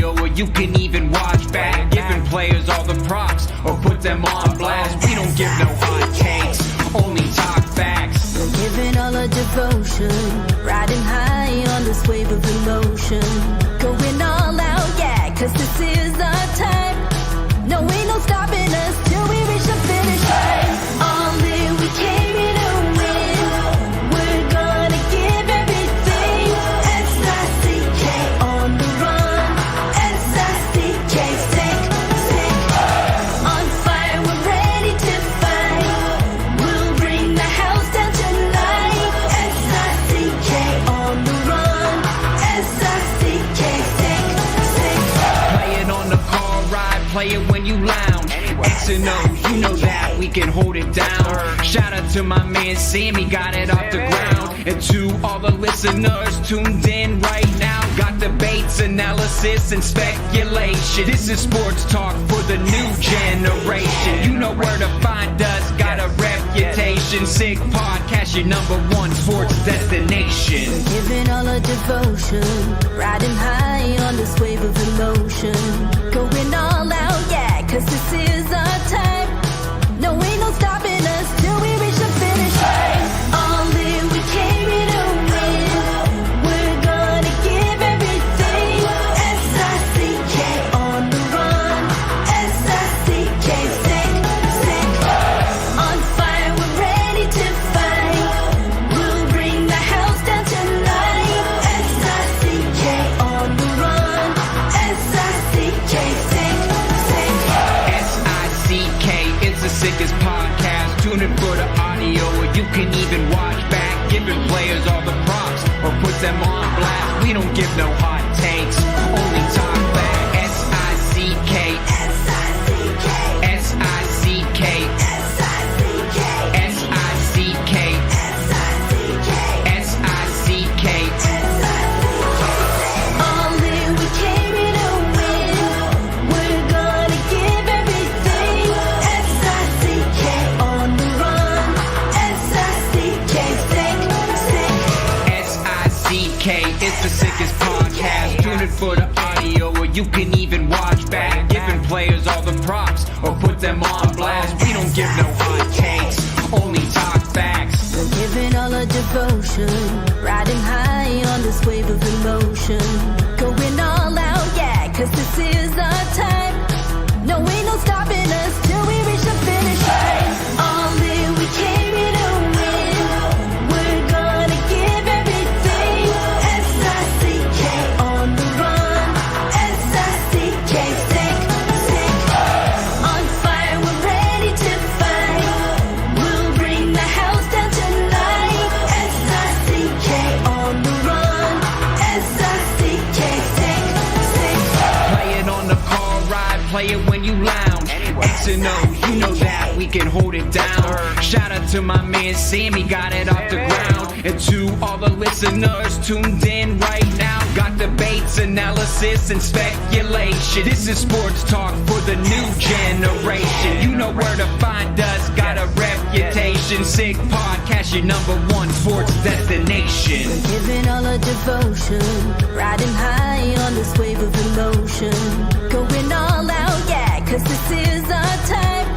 audio, or you can even watch back. Giving players all the props or put them on blast. We don't give no hot takes, only talk facts. We're giving all our devotion, riding high on this wave of emotion. Going all out, yeah, cause this is our time. No, ain't no stopping us till we reach the finish line. All in, we came here to win. We're gonna give everything. S-I-C-K on the run. S-I-C-K, sick, sick. On fire, we're ready to fight. We'll bring the house down tonight. S-I-C-K on the run. S-I-C-K, sick, sick. Play it on the car ride, play it when you lounge. X and O, you know that we can hold it down. Shout out to my man Sammy, got it off the ground. And to all the listeners tuned in right now, got debates, analysis, and speculation. This is sports talk for the new generation. You know where to find us, got a reputation. Sick podcast, your #1 sports destination. Giving all our devotion, riding high on this wave of emotion. Going all out, yeah, cause this is our time. No, ain't no stopping us till we reach the finish line. All in, we came here to win. We're gonna give everything. S-I-C-K on the run. S-I-C-K, sick, sick. On fire, we're ready to fight. We'll bring the house down tonight. S-I-C-K on the run. S-I-C-K, sick, sick. S-I-C-K is the sickest podcast. Tune in for the audio, or you can even watch back. Giving players all the props or put them on blast. We don't give no hot takes, only talk back. S-I-C-K, S-I-C-K, S-I-C-K, S-I-C-K, S-I-C-K, S-I-C-K, S-I-C-K. all in, we came here to win. We're gonna give everything. S-I-C-K on the run. S-I-C-K, sick, sick. S-I-C-K, it's the sickest podcast. Tune in for the audio, or you can even watch back. Giving players all the props or put them on blast. We don't give no hot takes, only talk facts. We're giving all our devotion, riding high on this wave of emotion. Going all out, yeah, cause this is our time. No, ain't no stopping us till we reach the finish line. All in, we came here to win. We're gonna give everything. S-I-C-K on the run. S-I-C-K, sick, sick. On fire, we're ready to fight. We'll bring the house down tonight. S-I-C-K on the run. S-I-C-K, sick, sick. Play it on the car ride, play it when you lounge. X and O, you know that we can hold it down. Shout out to my man Sammy, got it off the ground. And to all the listeners tuned in right now, got debates, analysis, and speculation. This is sports talk for the new generation. You know where to find us, got a reputation. Sick podcast, your #1 sports destination. Giving all our devotion, riding high on this wave of emotion. Going all out, yeah, cause this is our time.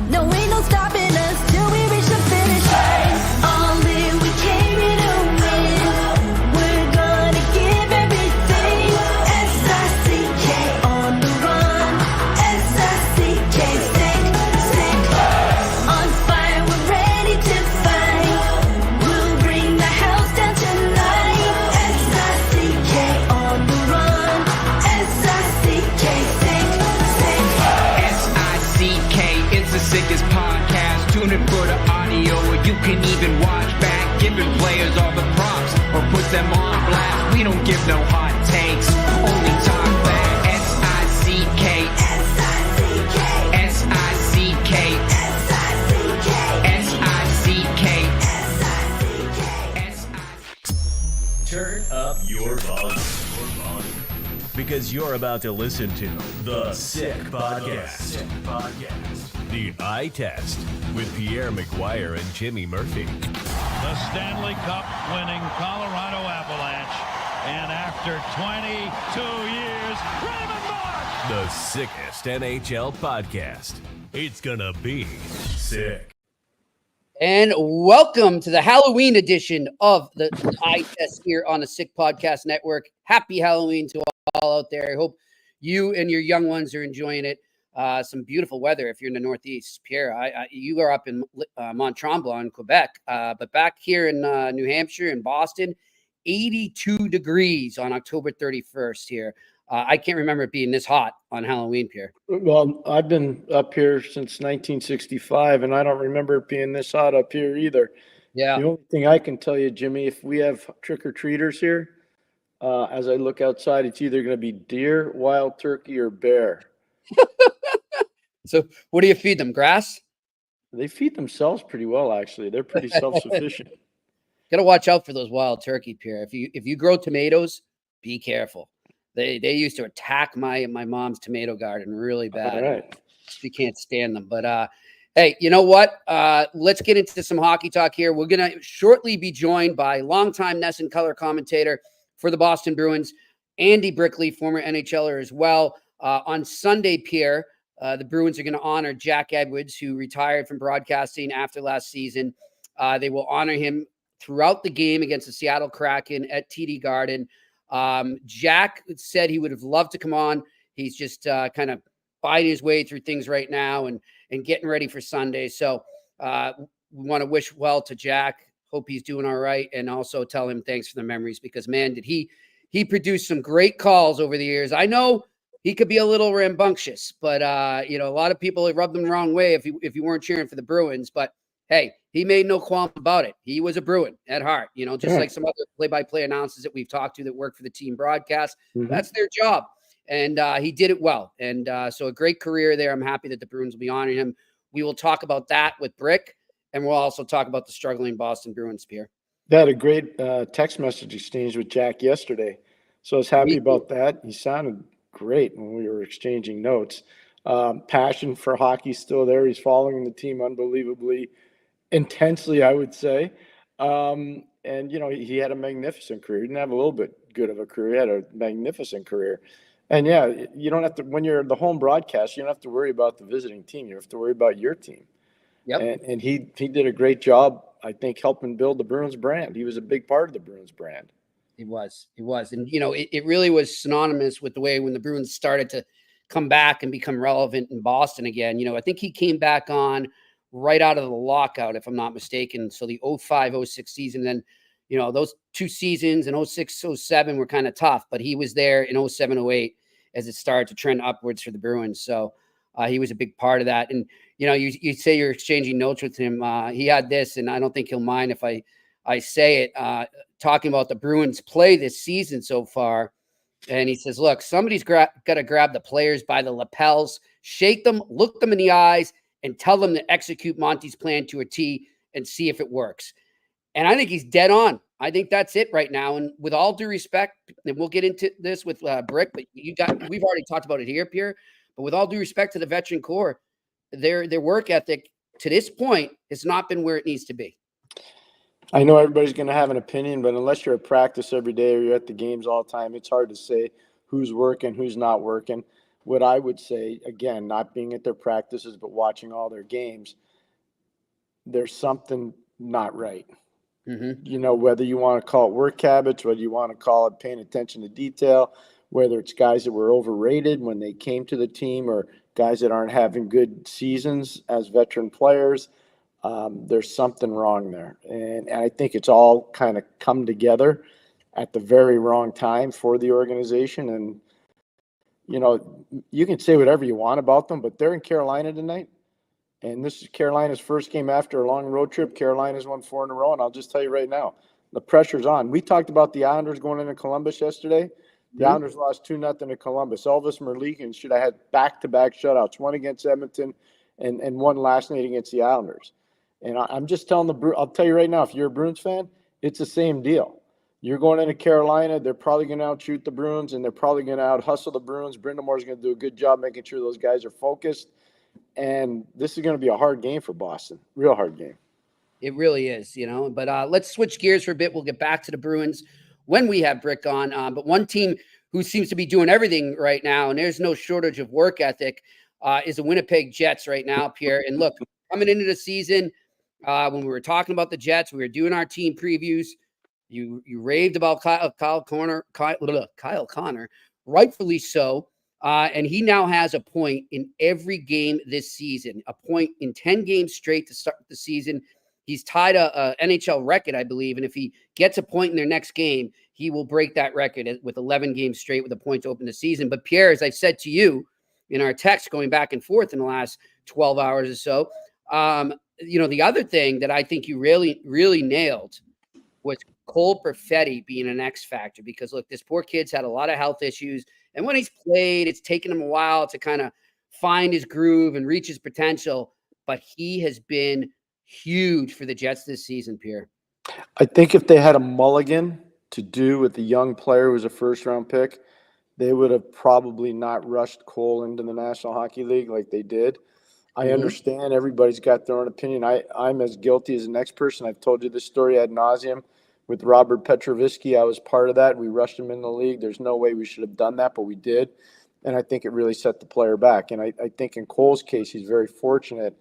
No, ain't no stopping us till we reach the finish line. All in, we came here to win. We're gonna give everything. S-I-C-K on the run. S-I-C-K, sick, sick. On fire, we're ready to fight. We'll bring the house down tonight. S-I-C-K on the run. S-I-C-K, sick, sick. S-I-C-K, it's the sickest podcast. Tune in for the audio, or you can even watch back. Giving players all the props or put them on blast. We don't give no hot takes, only talk back. S-I-C-K, S-I-C-K, S-I-C-K, S-I-C-K, S-I-C-K, S-I-C-K. Turn up your volume. Because you're about to listen to The Sick Podcast. The Eye Test with Pierre McGuire and Jimmy Murphy. The Stanley Cup winning Colorado Avalanche. And after 22 years, The sickest NHL podcast. It's gonna be sick. And welcome to the Halloween edition of the Eye Test here on the Sick Podcast Network. Happy Halloween to all out there. I hope you and your young ones are enjoying it. Some beautiful weather if you're in the Northeast. Pierre, you are up in Mont-Tremblant, Quebec, but back here in New Hampshire and Boston, 82 degrees on October 31st here. I can't remember it being this hot on Halloween, Pierre. Well, I've been up here since 1965, and I don't remember it being this hot up here either. Yeah. The only thing I can tell you, Jimmy, if we have trick-or-treaters here, as I look outside, it's either going to be deer, wild turkey, or bear. So what do you feed them? Grass? They feed themselves pretty well, actually. They're pretty self-sufficient. Got to watch out for those wild turkey, Pierre. If you grow tomatoes, be careful. They used to attack my mom's tomato garden really bad. All right. She can't stand them. But hey, you know what? Let's get into some hockey talk here. We're going to shortly be joined by longtime Nessun color commentator for the Boston Bruins, Andy Brickley, former NHLer as well. On Sunday, Pierre, the Bruins are going to honor Jack Edwards, who retired from broadcasting after last season. They will honor him throughout the game against the Seattle Kraken at TD Garden. Jack said he would have loved to come on. He's just kind of biding his way through things right now and getting ready for Sunday. So we want to wish well to Jack. Hope he's doing all right. And also tell him thanks for the memories because, man, did he produced some great calls over the years. I know he could be a little rambunctious, but, a lot of people rubbed him the wrong way if you weren't cheering for the Bruins. But, hey, he made no qualm about it. He was a Bruin at heart, like some other play-by-play announcers that we've talked to that work for the team broadcast. Mm-hmm. That's their job. And he did it well. And so a great career there. I'm happy that the Bruins will be honoring him. We will talk about that with Brick, and we'll also talk about the struggling Boston Bruins, Pierre. They had a great text message exchange with Jack yesterday. So I was happy about that. He sounded great when we were exchanging notes. Passion for hockey still there. He's following the team unbelievably intensely, I would say. And, he had a magnificent career. He didn't have a little bit good of a career. He had a magnificent career. And, yeah, you don't have to – when you're the home broadcast, you don't have to worry about the visiting team. You have to worry about your team. Yep. And he did a great job, I think, helping build the Bruins brand. He was a big part of the Bruins brand. He was. And, it really was synonymous with the way when the Bruins started to come back and become relevant in Boston again. I think he came back on right out of the lockout, if I'm not mistaken. So the 05-06 season, then, those two seasons in 06-07 were kind of tough, but he was there in 07-08 as it started to trend upwards for the Bruins. So he was a big part of that. And, you say you're exchanging notes with him. He had this, and I don't think he'll mind if I say it, talking about the Bruins play this season so far. And he says, look, somebody's got to grab the players by the lapels, shake them, look them in the eyes, and tell them to execute Monty's plan to a T and see if it works. And I think he's dead on. I think that's it right now. And with all due respect, and we'll get into this with Brick, but we've already talked about it here, Pierre, but with all due respect to the veteran core, their work ethic to this point has not been where it needs to be. I know everybody's going to have an opinion, but unless you're at practice every day or you're at the games all the time, it's hard to say who's working, who's not working. What I would say, again, not being at their practices, but watching all their games, there's something not right. Mm-hmm. Whether you want to call it work habits, whether you want to call it paying attention to detail, whether it's guys that were overrated when they came to the team or guys that aren't having good seasons as veteran players, there's something wrong there. And I think it's all kind of come together at the very wrong time for the organization. And, you can say whatever you want about them, but they're in Carolina tonight. And this is Carolina's first game after a long road trip. Carolina's won 4 in a row. And I'll just tell you right now, the pressure's on. We talked about the Islanders going into Columbus yesterday. The Islanders lost 2-0 to Columbus. Elvis Merlikin should have had back-to-back shutouts, one against Edmonton and one last night against the Islanders. And I'm just telling I'll tell you right now, if you're a Bruins fan, it's the same deal. You're going into Carolina. They're probably going to outshoot the Bruins, and they're probably going to out-hustle the Bruins. Brindamore's going to do a good job making sure those guys are focused. And this is going to be a hard game for Boston, real hard game. It really is, But let's switch gears for a bit. We'll get back to the Bruins when we have Brick on. But one team who seems to be doing everything right now, and there's no shortage of work ethic, is the Winnipeg Jets right now, Pierre. And look, coming into the season, when we were talking about the Jets, we were doing our team previews. You raved about Kyle Connor, rightfully so. And he now has a point in every game this season, a point in 10 games straight to start the season. He's tied a NHL record, I believe. And if he gets a point in their next game, he will break that record with 11 games straight with a point to open the season. But Pierre, as I've said to you in our text going back and forth in the last 12 hours or so, the other thing that I think you really, really nailed was Cole Perfetti being an X factor, because look, this poor kid's had a lot of health issues. And when he's played, it's taken him a while to kind of find his groove and reach his potential. But he has been huge for the Jets this season, Pierre. I think if they had a mulligan to do with the young player who was a first-round pick, they would have probably not rushed Cole into the National Hockey League like they did. I understand everybody's got their own opinion. I'm as guilty as the next person. I've told you this story ad nauseum with Robert Petrovisky. I was part of that. We rushed him in the league. There's no way we should have done that, but we did. And I think it really set the player back. And I think in Cole's case, he's very fortunate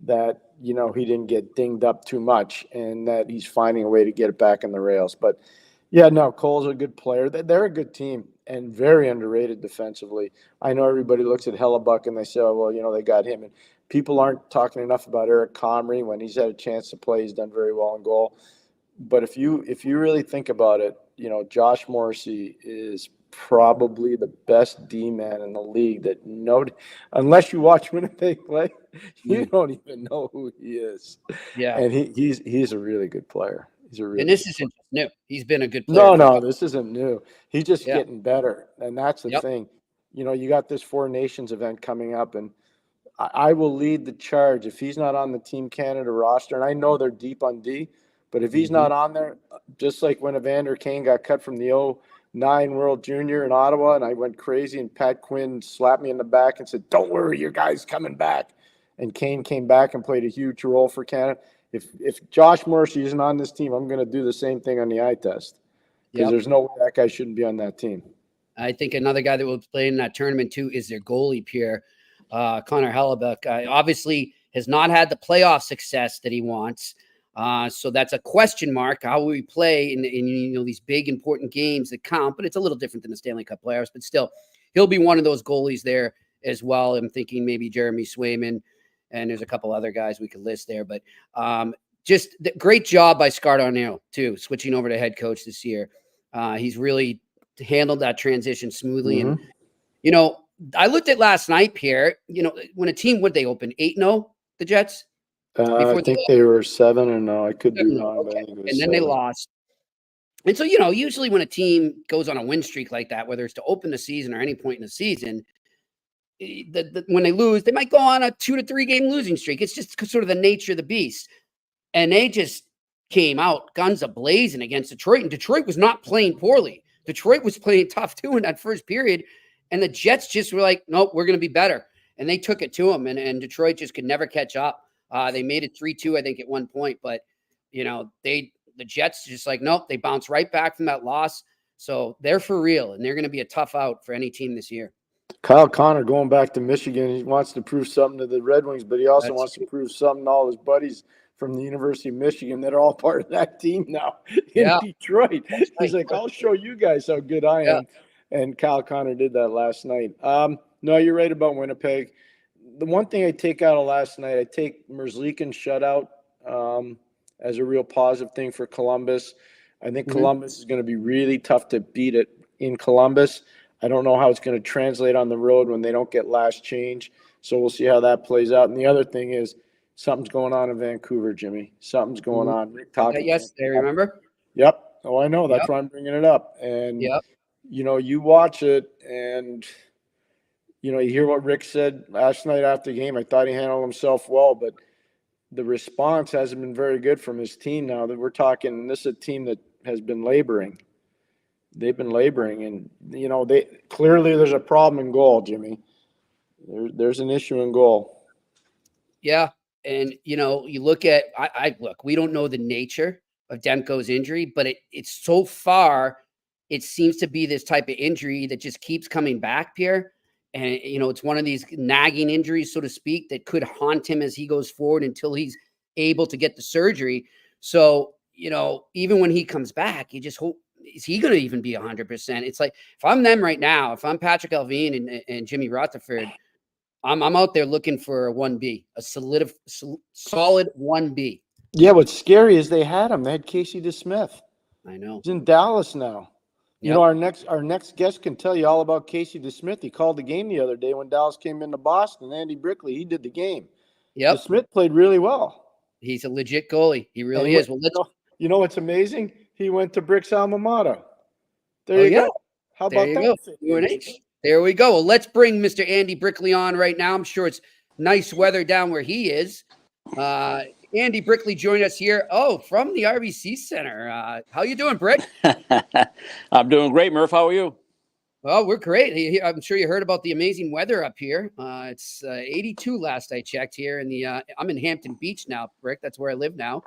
that, he didn't get dinged up too much and that he's finding a way to get it back in the rails. But, yeah, no, Cole's a good player. They're a good team and very underrated defensively. I know everybody looks at Hellebuck and they say, oh, well, they got him. And people aren't talking enough about Eric Comrie. When he's had a chance to play, he's done very well in goal. But if you really think about it, Josh Morrissey is probably the best D-man in the league that unless you watch Winnipeg play, you don't even know who he is. Yeah. And he's a really good player. And this isn't new. He's been a good player. No, this isn't new. He's just getting better. And that's the thing. You got this Four Nations event coming up, and I will lead the charge. If he's not on the Team Canada roster, and I know they're deep on D, but if he's not on there, just like when Evander Kane got cut from the 09 World Junior in Ottawa, and I went crazy, and Pat Quinn slapped me in the back and said, don't worry, your guy's coming back. And Kane came back and played a huge role for Canada. If Josh Morrissey isn't on this team, I'm going to do the same thing on the eye test, because there's no way that guy shouldn't be on that team. I think another guy that will play in that tournament too is their goalie, Pierre. Connor Hellebuck obviously has not had the playoff success that he wants. So that's a question mark. How will we play in these big important games that count? But it's a little different than the Stanley Cup playoffs. But still, he'll be one of those goalies there as well. I'm thinking maybe Jeremy Swayman, and there's a couple other guys we could list there. But just great job by Scott Arniel too, switching over to head coach this year. He's really handled that transition smoothly. And I looked at last night, Pierre. When a team, would they open 8-0, the Jets? I think they were 7-0. I could be wrong. Okay. And then they lost. And so, usually when a team goes on a win streak like that, whether it's to open the season or any point in the season, when they lose, they might go on a 2 to 3 game losing streak. It's just sort of the nature of the beast. And they just came out guns a-blazing against Detroit. And Detroit was not playing poorly. Detroit was playing tough too in that first period. And the Jets just were like, nope, we're going to be better. And they took it to them. And Detroit just could never catch up. They made it 3-2, I think, at one point. But, the Jets just like, nope, they bounced right back from that loss. So they're for real. And they're going to be a tough out for any team this year. Kyle Connor going back to Michigan. He wants to prove something to the Red Wings, but he also wants to prove something to all his buddies from the University of Michigan that are all part of that team now in Detroit. He's like, I'll show you guys how good I am. And Kyle Connor did that last night. No, you're right about Winnipeg. The one thing I take out of last night, I take Merzlikin's shutout as a real positive thing for Columbus. I think Columbus is going to be really tough to beat it in Columbus. I don't know how it's going to translate on the road when they don't get last change. So we'll see how that plays out. And the other thing is something's going on in Vancouver, Jimmy. Something's going on. Rick talking. Yes, I remember. Yep. Oh, I know. That's why I'm bringing it up. And, you watch it and, you hear what Rick said last night after the game. I thought he handled himself well, but the response hasn't been very good from his team now. That we're talking, this is a team that has been laboring. They've been laboring, and they clearly there's a problem in goal, Jimmy. There's an issue in goal. Yeah, and you look at look. We don't know the nature of Demko's injury, but it's so far it seems to be this type of injury that just keeps coming back, Pierre. And, it's one of these nagging injuries, so to speak, that could haunt him as he goes forward until he's able to get the surgery. So, even when he comes back, you just hope, is he going to even be 100%? It's like, if I'm them right now, if I'm Patrick Allvin and Jimmy Rutherford, I'm out there looking for a 1B, a solid 1B. Yeah, what's scary is they had him. They had Casey DeSmith. I know. He's in Dallas now. Yep. Our next guest can tell you all about Casey DeSmith. He called the game the other day when Dallas came into Boston. Andy Brickley, he did the game. Yep. DeSmith played really well. He's a legit goalie. He really is. Well, you know what's amazing? He went to Brick's alma mater. There you go. How about that? There we go. Well, let's bring Mr. Andy Brickley on right now. I'm sure it's nice weather down where he is. Andy Brickley joined us here. Oh, from the RBC Center. How you doing, Brick? I'm doing great, Murph. How are you? Well, we're great. I'm sure you heard about the amazing weather up here. It's 82 last I checked here. I'm in Hampton Beach now, Brick. That's where I live now.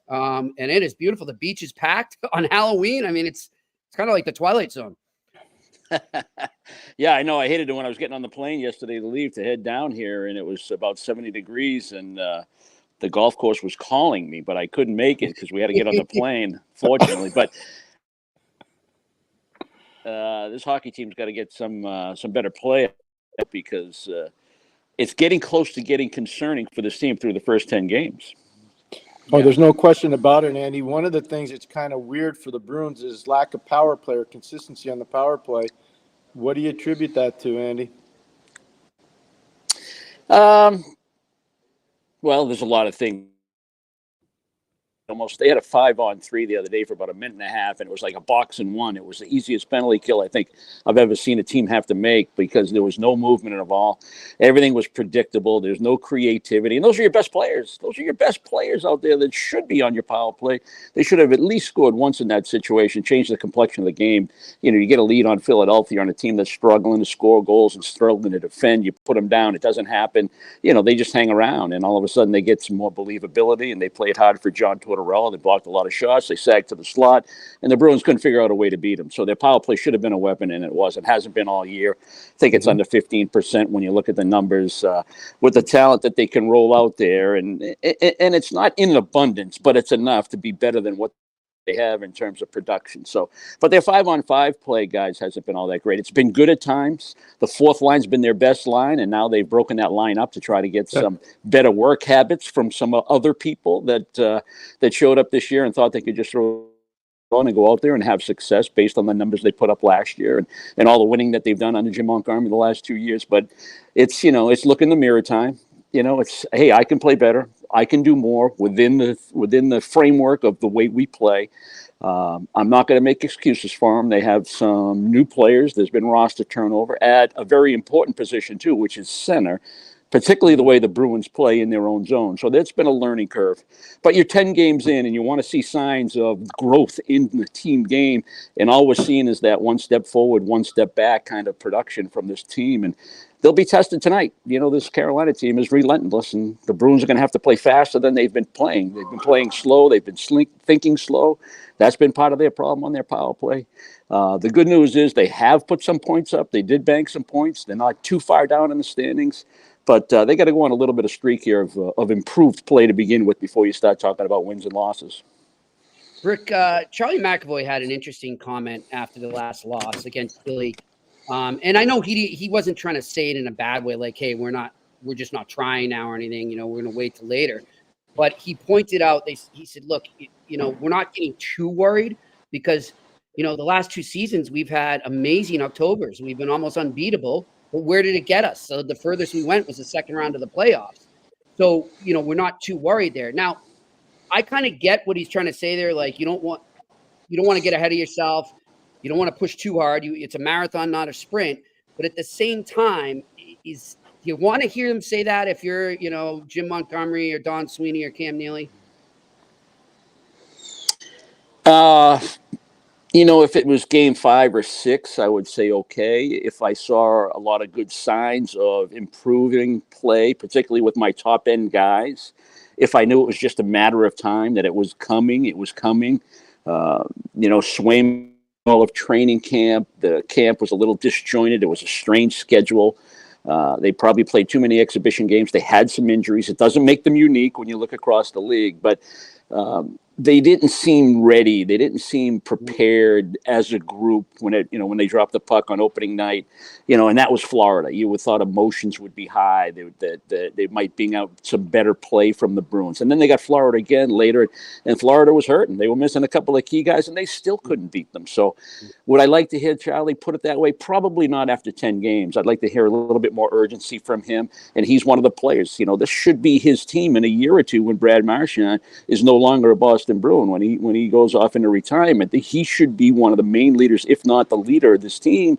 And it is beautiful. The beach is packed on Halloween. I mean, it's kind of like the Twilight Zone. Yeah, I know. I hated it when I was getting on the plane yesterday to leave to head down here, and it was about 70 degrees, and the golf course was calling me, but I couldn't make it because we had to get on the plane, fortunately. But this hockey team's got to get some better play because it's getting close to getting concerning for this team through the first 10 games. Oh, there's no question about it, Andy. One of the things that's kind of weird for the Bruins is lack of power play or consistency on the power play. What do you attribute that to, Andy? Well, there's a lot of things. They had a 5-on-3 the other day for about a minute and a half, and it was like a box and one. It was the easiest penalty kill I think I've ever seen a team have to make because there was no movement at all. Everything was predictable. There's no creativity, and those are your best players. Those are your best players out there that should be on your power play. They should have at least scored once in that situation, changed the complexion of the game. You get a lead on Philadelphia on a team that's struggling to score goals and struggling to defend. You put them down. It doesn't happen. They just hang around, and all of a sudden they get some more believability, and they played hard for John Tortorella. They blocked a lot of shots. They sagged to the slot, and the Bruins couldn't figure out a way to beat them. So their power play should have been a weapon, and it wasn't. Hasn't been all year. I think it's under 15% when you look at the numbers with the talent that they can roll out there. And it's not in abundance, but it's enough to be better than what they have in terms of production. So, but their 5-on-5 play, guys, hasn't been all that great. It's been good at times. The fourth line's been their best line, and now they've broken that line up to try to get some better work habits from some other people that showed up this year and thought they could just throw on and go out there and have success based on the numbers they put up last year and all the winning that they've done under Jim Montgomery the last 2 years. But it's it's look in the mirror time. It's, hey, I can play better. I can do more within the framework of the way we play. I'm not going to make excuses for them. They have some new players. There's been roster turnover at a very important position too, which is center, particularly the way the Bruins play in their own zone. So that's been a learning curve. But you're 10 games in and you want to see signs of growth in the team game. And all we're seeing is that one step forward, one step back kind of production from this team. And they'll be tested tonight. This Carolina team is relentless, and the Bruins are going to have to play faster than they've been playing. They've been playing slow. They've been thinking slow. That's been part of their problem on their power play. The good news is they have put some points up. They did bank some points. They're not too far down in the standings. But they got to go on a little bit of streak here of improved play to begin with before you start talking about wins and losses. Rick, Charlie McAvoy had an interesting comment after the last loss against Philly. And I know he wasn't trying to say it in a bad way, like, hey, we're just not trying now or anything, we're going to wait till later. But he pointed out, he said, look, we're not getting too worried because, the last 2 seasons we've had amazing Octobers. We've been almost unbeatable. But where did it get us? So the furthest we went was the second round of the playoffs. So, we're not too worried there. Now, I kind of get what he's trying to say there. Like, you don't want to get ahead of yourself. You don't want to push too hard. It's a marathon, not a sprint. But at the same time, do you want to hear them say that if you're, Jim Montgomery or Don Sweeney or Cam Neely? If it was game 5 or 6, I would say okay. If I saw a lot of good signs of improving play, particularly with my top end guys, if I knew it was just a matter of time that it was coming. Swayman all of training camp. The camp was a little disjointed. It was a strange schedule. They probably played too many exhibition games. They had some injuries. It doesn't make them unique when you look across the league, but they didn't seem ready. They didn't seem prepared as a group when they dropped the puck on opening night, and that was Florida. You would thought emotions would be high. They might bring out some better play from the Bruins. And then they got Florida again later, and Florida was hurting. They were missing a couple of key guys, and they still couldn't beat them. So would I like to hear Charlie put it that way? Probably not after 10 games. I'd like to hear a little bit more urgency from him, and he's one of the players. This should be his team in a year or two when Brad Marchand is no longer a Boston Bruin, when he goes off into retirement. He should be one of the main leaders, if not the leader of this team.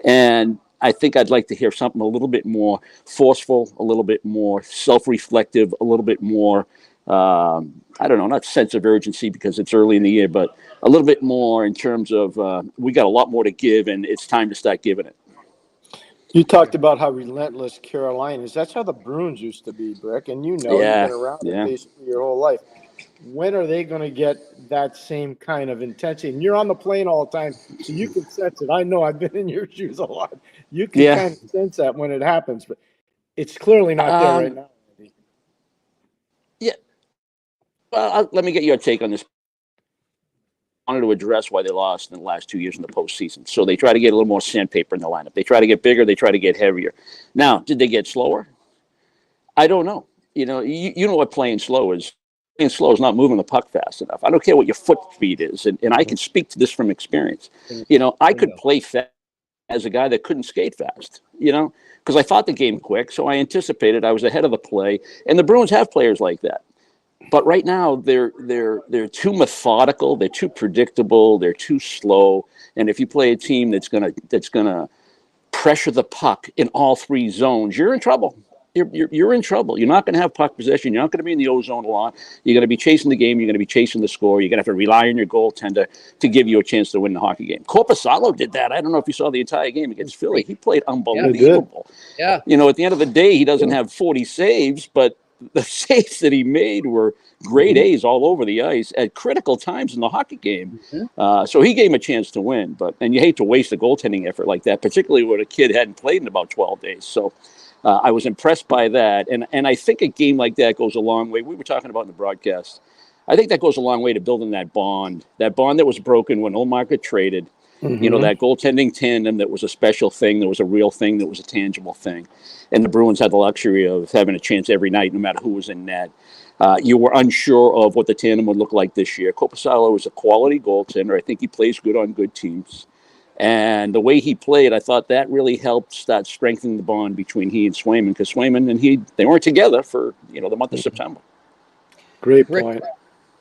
And I think I'd like to hear something a little bit more forceful, a little bit more self-reflective, a little bit more, I don't know, not sense of urgency because it's early in the year, but a little bit more in terms of we got a lot more to give, and it's time to start giving it. You talked about how relentless Carolina is. That's how the Bruins used to be, Brick, and you've been around it basically your whole life. When are they going to get that same kind of intensity? And you're on the plane all the time, so you can sense it. I know I've been in your shoes a lot. You can kind of sense that when it happens, but it's clearly not there right now. Yeah. Well, let me get your take on this. I wanted to address why they lost in the last 2 years in the postseason. So they try to get a little more sandpaper in the lineup. They try to get bigger. They try to get heavier. Now, did they get slower? I don't know. You know what playing slow is. Playing slow is not moving the puck fast enough. I don't care what your foot speed is. And I can speak to this from experience. I could play fast as a guy that couldn't skate fast, because I thought the game quick. So I anticipated I was ahead of the play. And the Bruins have players like that. But right now they're too methodical, they're too predictable, they're too slow. And if you play a team that's gonna pressure the puck in all three zones, you're in trouble. You're in trouble. You're not going to have puck possession. You're not going to be in the O zone a lot. You're going to be chasing the game. You're going to be chasing the score. You're going to have to rely on your goaltender to give you a chance to win the hockey game. Korpisalo did that. I don't know if you saw the entire game against Philly. He played unbelievable. Yeah. At the end of the day, he doesn't have 40 saves, but the saves that he made were grade A's all over the ice at critical times in the hockey game. So he gave him a chance to win. And you hate to waste a goaltending effort like that, particularly when a kid hadn't played in about 12 days. So I was impressed by that. And I think a game like that goes a long way. We were talking about in the broadcast. I think that goes a long way to building that bond that was broken when Omar got traded. That goaltending tandem that was a special thing, that was a real thing, that was a tangible thing. And the Bruins had the luxury of having a chance every night, no matter who was in net. You were unsure of what the tandem would look like this year. Korpisalo is a quality goaltender. I think he plays good on good teams. And the way he played, I thought that really helped start strengthening the bond between he and Swayman, because Swayman and they weren't together for the month of September. Great point.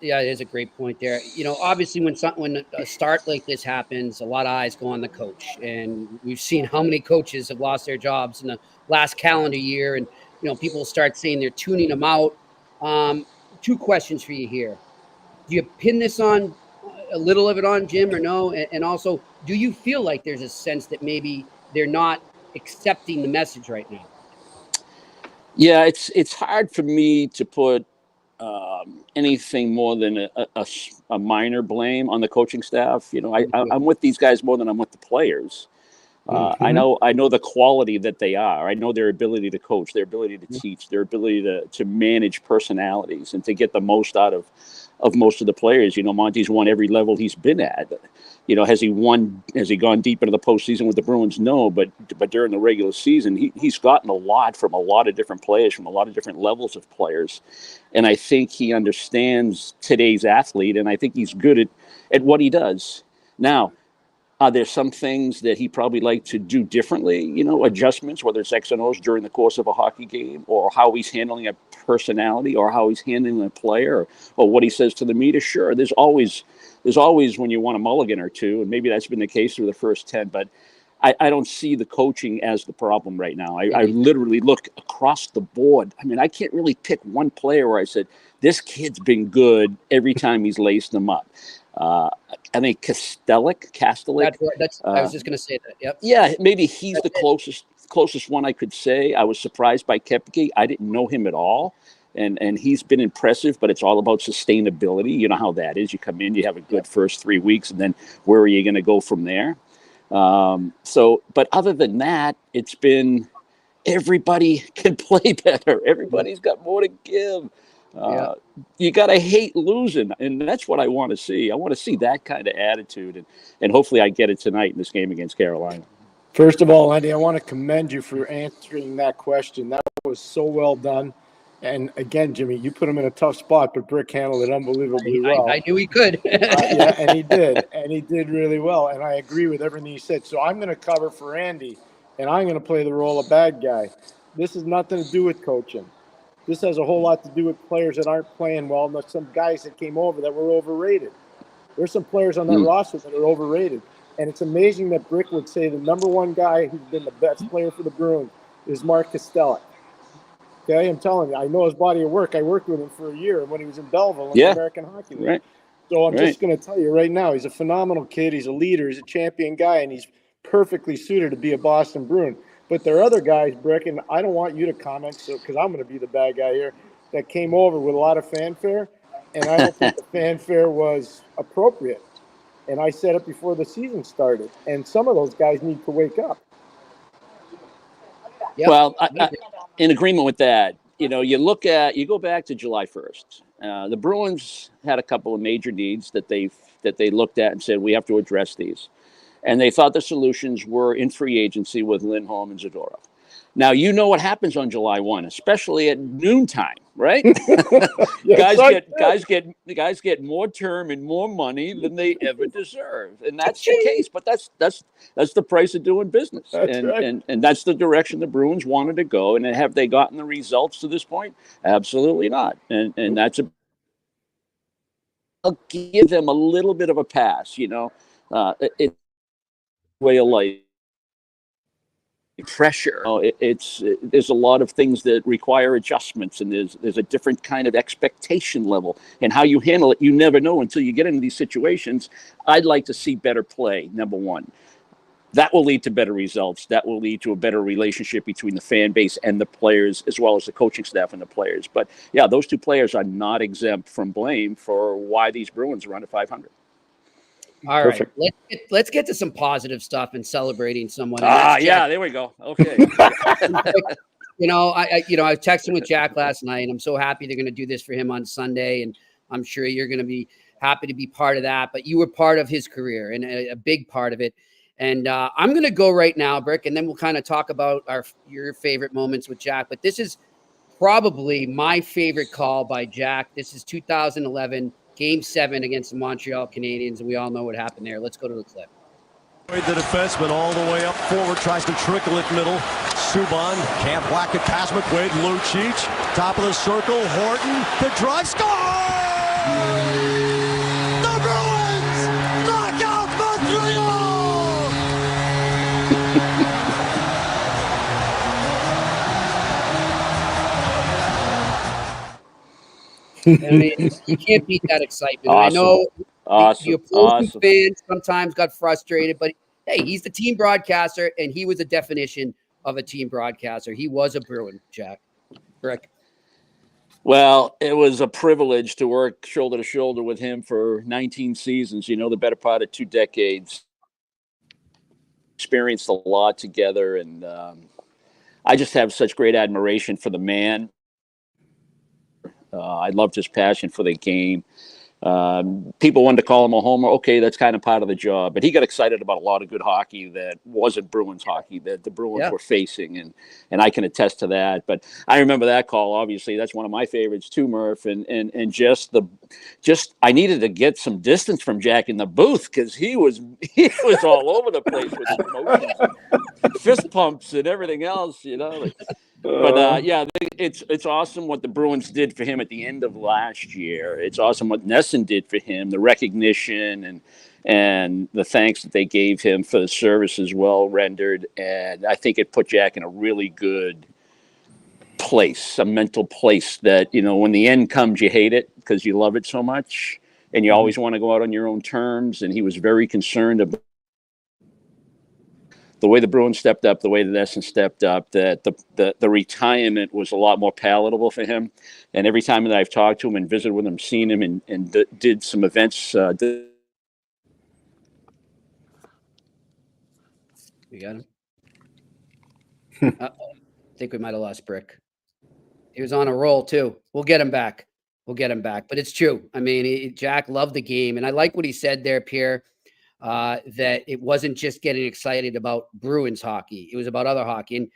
Yeah, it is a great point there. Obviously when a start like this happens, a lot of eyes go on the coach. And we've seen how many coaches have lost their jobs in the last calendar year. And, people start saying they're tuning them out. Two questions for you here. Do you pin this on a little of it on Jim or no? And also, do you feel like there's a sense that maybe they're not accepting the message right now? Yeah, it's hard for me to put anything more than a minor blame on the coaching staff. I'm with these guys more than I'm with the players. I know the quality that they are. I know their ability to coach, their ability to teach, their ability to manage personalities and to get the most out of most of the players. Monty's won every level he's been at. Has he gone deep into the postseason with the Bruins? No, but during the regular season, he's gotten a lot from a lot of different players, from a lot of different levels of players. And I think he understands today's athlete, and I think he's good at what he does. Now, there's some things that he probably like to do differently, adjustments, whether it's X and O's during the course of a hockey game, or how he's handling a personality, or how he's handling a player, or what he says to the media. Sure, there's always when you want a mulligan or two, and maybe that's been the case through the first 10, but I don't see the coaching as the problem right now. I literally look across the board. I mean, I can't really pick one player where I said, this kid's been good every time he's laced them up. I think Kastelik. That's I was just going to say that. Yep. Yeah, maybe he's the closest one I could say. I was surprised by Koepke. I didn't know him at all. and he's been impressive, but it's all about sustainability. You know how that is. You come in, you have a good first 3 weeks, and then where are you going to go from there? But other than that, it's been everybody can play better. Everybody's got more to give. You got to hate losing, and that's what I want to see. I want to see that kind of attitude, and hopefully I get it tonight in this game against Carolina. First of all, Andy, I want to commend you for answering that question. That was so well done. And again, Jimmy, you put him in a tough spot, but Brick handled it unbelievably well. I knew he could. Yeah, and he did. And he did really well. And I agree with everything he said. So I'm going to cover for Andy, and I'm going to play the role of bad guy. This has nothing to do with coaching. This has a whole lot to do with players that aren't playing well, and some guys that came over that were overrated. There's some players on that roster that are overrated. And it's amazing that Brick would say the number one guy who's been the best player for the Bruins is Mark Kostelik. Okay, I'm telling you, I know his body of work. I worked with him for a year when he was in Belleville in the American Hockey League. Right. So I'm just going to tell you right now, he's a phenomenal kid. He's a leader. He's a champion guy, and he's perfectly suited to be a Boston Bruin. But there are other guys, Brick, and I don't want you to comment because I'm going to be the bad guy here, that came over with a lot of fanfare, and I don't think the fanfare was appropriate. And I said it before the season started. And some of those guys need to wake up. Yep. Well, I, in agreement with that, you go back to July 1st. The Bruins had a couple of major needs that they looked at and said, we have to address these. And they thought the solutions were in free agency with Lindholm and Zadorov. Now, you know what happens on July 1, especially at noontime, right? Guys get more term and more money than they ever deserve. And that's the case, but that's the price of doing business. And that's the direction the Bruins wanted to go. And have they gotten the results to this point? Absolutely not. And I'll give them a little bit of a pass, it's way of life. Pressure. There's a lot of things that require adjustments, and there's a different kind of expectation level, and how you handle it, you never know until you get into these situations. I'd like to see better play, number one. That will lead to better results. That will lead to a better relationship between the fan base and the players, as well as the coaching staff and the players. But yeah, those two players are not exempt from blame for why these Bruins are under 500. All right, let's get to some positive stuff and celebrating someone. There we go. Okay. I was texting with Jack last night, and I'm so happy they're going to do this for him on Sunday, and I'm sure you're going to be happy to be part of that. But you were part of his career and a big part of it. And I'm going to go right now, Brick, and then we'll kind of talk about your favorite moments with Jack. But this is probably my favorite call by Jack. This is 2011. Game 7 against the Montreal Canadiens, and we all know what happened there. Let's go to the clip. The defenseman all the way up forward, tries to trickle it middle. Subban can't whack it past McQuaid. Lucic, top of the circle. Horton, the drive, score! The Bruins knock out Montreal! I mean, you can't beat that excitement. Awesome. I know the opposing fans sometimes got frustrated, but hey, he's the team broadcaster, and he was a definition of a team broadcaster. He was a Bruin, Jack. Brick. Well, it was a privilege to work shoulder to shoulder with him for 19 seasons, the better part of 2 decades. Experienced a lot together, and I just have such great admiration for the man. I loved his passion for the game. People wanted to call him a homer. Okay, that's kind of part of the job. But he got excited about a lot of good hockey that wasn't Bruins hockey that the Bruins were facing, and I can attest to that. But I remember that call. Obviously, that's one of my favorites too, Murph. And just I needed to get some distance from Jack in the booth because he was all over the place with his emotions, fist pumps, and everything else. But it's awesome what the Bruins did for him at the end of last year. It's awesome what Nesson did for him, the recognition and the thanks that they gave him for the services well rendered. And I think it put Jack in a really good place, a mental place that, when the end comes, you hate it because you love it so much and you always want to go out on your own terms. And he was very concerned about the way the Bruins stepped up, the way the NESN stepped up, that the retirement was a lot more palatable for him. And every time that I've talked to him and visited with him, seen him and did some events. You got him? I think we might have lost Brick. He was on a roll too. We'll get him back. But it's true. I mean, Jack loved the game. And I like what he said there, Pierre, that it wasn't just getting excited about Bruins hockey. It was about other hockey. And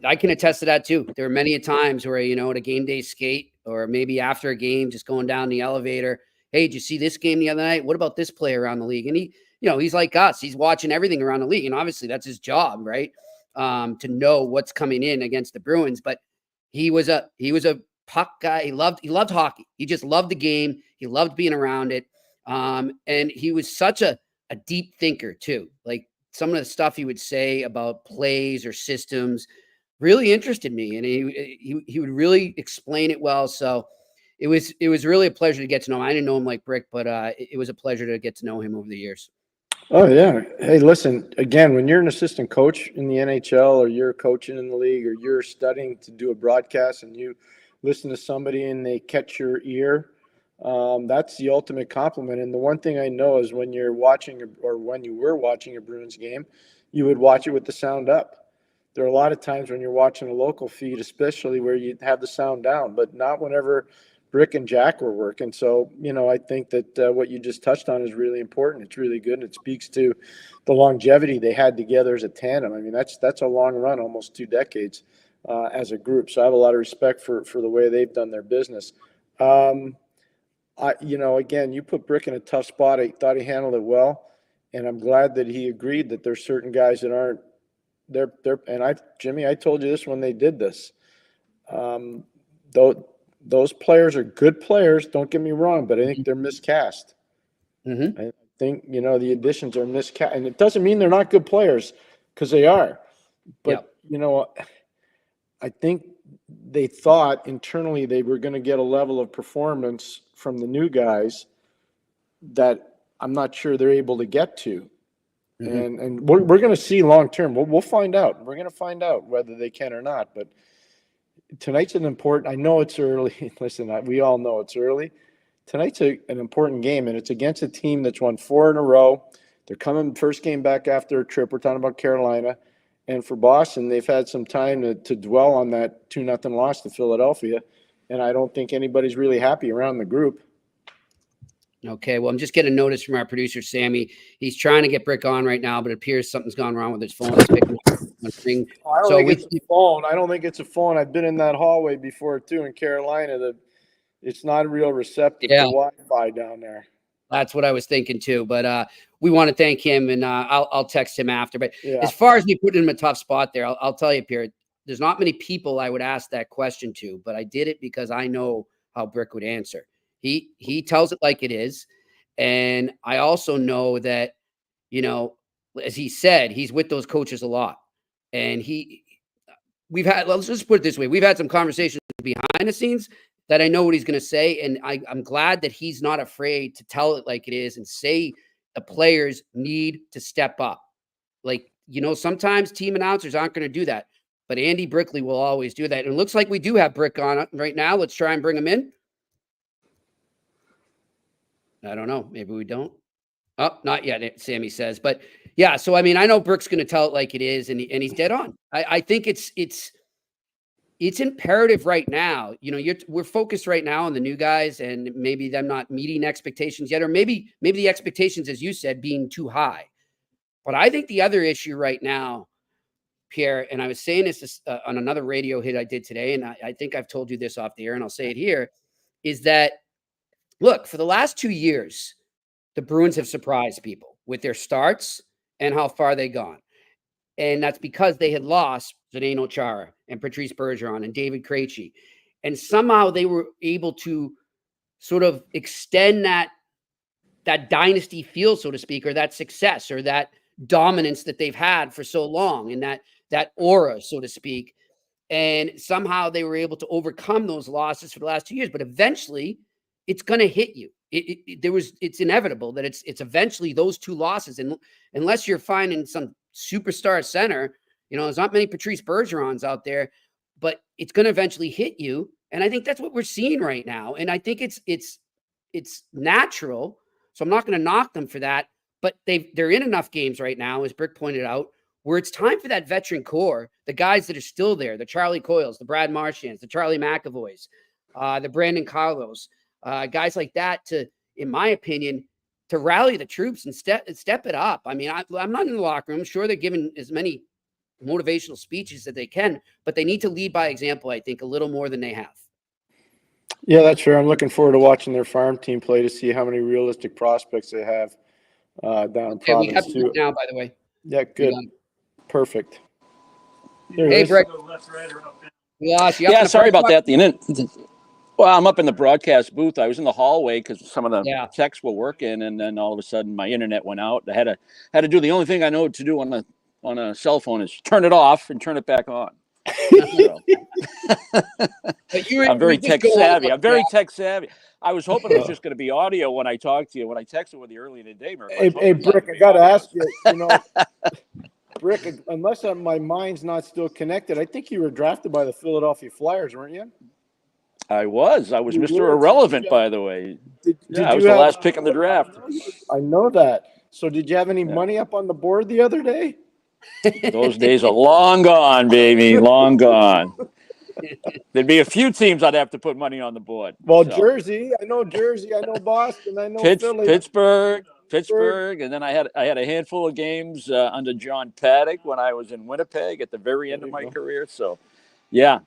I can attest to that too. There were many times where, at a game day skate or maybe after a game, just going down the elevator. Hey, did you see this game the other night? What about this player around the league? And he, he's like us. He's watching everything around the league. And obviously that's his job, right? To know what's coming in against the Bruins. But he was a puck guy. He loved hockey. He just loved the game. He loved being around it. And he was such a deep thinker too. Like some of the stuff he would say about plays or systems really interested me. And he would really explain it well. So it was really a pleasure to get to know him. I didn't know him like Brick, but it was a pleasure to get to know him over the years. Oh, yeah. Hey, listen, again, when you're an assistant coach in the NHL or you're coaching in the league or you're studying to do a broadcast and you listen to somebody and they catch your ear, that's the ultimate compliment. And the one thing I know is when you're watching or when you were watching a Bruins game, you would watch it with the sound up. There are a lot of times when you're watching a local feed, especially where you have the sound down, but not whenever Brick and Jack were working. So, I think that what you just touched on is really important. It's really good. And it speaks to the longevity they had together as a tandem. I mean, that's a long run, almost 2 decades as a group. So I have a lot of respect for the way they've done their business. Again, you put Brick in a tough spot. I thought he handled it well. And I'm glad that he agreed that there's certain guys that aren't there. And Jimmy, I told you this when they did this. Those players are good players. Don't get me wrong, but I think they're miscast. Mm-hmm. I think, the additions are miscast. And it doesn't mean they're not good players because they are. But, I think they thought internally they were going to get a level of performance from the new guys that I'm not sure they're able to get to. Mm-hmm. And we're going to see long term. We'll find out. We're going to find out whether they can or not. But tonight's an important – I know it's early. Listen, we all know it's early. Tonight's an important game, and it's against a team that's won 4 in a row. They're coming first game back after a trip. We're talking about Carolina. And for Boston, they've had some time to dwell on that 2-0 loss to Philadelphia, and I don't think anybody's really happy around the group. Okay, well, I'm just getting a notice from our producer, Sammy. He's trying to get Brick on right now, but it appears something's gone wrong with his phone. It's picking up one thing. I don't think it's a phone. I don't think it's a phone. I've been in that hallway before, too, in Carolina. It's not real receptive to Wi-Fi down there. That's what I was thinking, too. But we want to thank him, and I'll text him after. But as far as me putting him in a tough spot there, I'll tell you, Pierre, there's not many people I would ask that question to, but I did it because I know how Brick would answer. He tells it like it is. And I also know that, as he said, he's with those coaches a lot. And let's just put it this way. We've had some conversations behind the scenes that I know what he's going to say. And I'm glad that he's not afraid to tell it like it is and say the players need to step up. Like, sometimes team announcers aren't going to do that, but Andy Brickley will always do that. And it looks like we do have Brick on right now. Let's try and bring him in. I don't know. Maybe we don't. Oh, not yet, Sammy says. But yeah, so I mean, I know Brick's going to tell it like it is, and he's dead on. I think it's imperative right now. We're focused right now on the new guys, and maybe them not meeting expectations yet, or maybe the expectations, as you said, being too high. But I think the other issue right now, Pierre, and I was saying this on another radio hit I did today, and I think I've told you this off the air, and I'll say it here, is that. Look, for the last 2 years, the Bruins have surprised people with their starts and how far they've gone. And that's because they had lost Zdeno Chara and Patrice Bergeron and David Krejci. And somehow they were able to sort of extend that dynasty feel, so to speak, or that success or that dominance that they've had for so long and that aura, so to speak. And somehow they were able to overcome those losses for the last 2 years. But eventually, it's going to hit you. It's inevitable that it's eventually those 2 losses. And unless you're finding some superstar center. There's not many Patrice Bergerons out there, but it's going to eventually hit you. And I think that's what we're seeing right now. And I think it's natural. So I'm not going to knock them for that. But they're in enough games right now, as Brick pointed out, where it's time for that veteran core, the guys that are still there, the Charlie Coyles, the Brad Marchands, the Charlie McAvoys, the Brandon Carlos, guys like that to, in my opinion, to rally the troops and step it up. I mean, I'm not in the locker room. Sure, they're giving as many motivational speeches that they can, but they need to lead by example, I think, a little more than they have. Yeah, that's fair. I'm looking forward to watching their farm team play to see how many realistic prospects they have down in Providence. We have them now, by the way. Yeah, good. Perfect. Hey, Brick. We lost you. Yeah, sorry about that. Well, I'm up in the broadcast booth. I was in the hallway because some of the techs were working, and then all of a sudden my internet went out. I had to do the only thing I know to do on a cell phone is turn it off and turn it back on. I'm very tech savvy. I was hoping it was just going to be audio when I talked to you. When I texted with you earlier today, Murph. Hey, Brick, I got to ask you, Brick, unless my mind's not still connected, I think you were drafted by the Philadelphia Flyers, weren't you? I was Mr. Irrelevant, by the way. I was the last pick in the draft. I know that. So did you have any money up on the board the other day? Those days are long gone, baby. Long gone. There'd be a few teams I'd have to put money on the board. Well, so. Jersey. I know Boston. I know Philly. Pittsburgh, and then I had a handful of games under John Paddock when I was in Winnipeg at the very end of my career. So, yeah,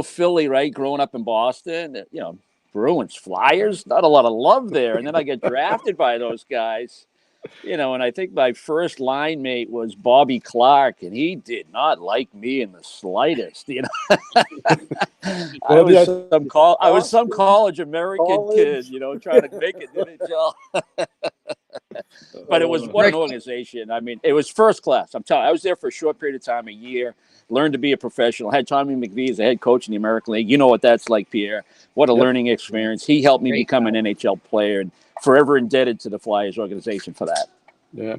Philly, right? Growing up in Boston, Bruins, Flyers, not a lot of love there, and then I get drafted by those guys. And I think my first line mate was Bobby Clark, and he did not like me in the slightest. I was some college American kid, trying to make it in NHL. But it was what an organization. I mean, it was first class. I'm telling you, I was there for a short period of time, a year, learned to be a professional. I had Tommy McVie as the head coach in the American League. You know what that's like, Pierre. What a learning experience. He helped me become an NHL player, and forever indebted to the Flyers organization for that. Yeah.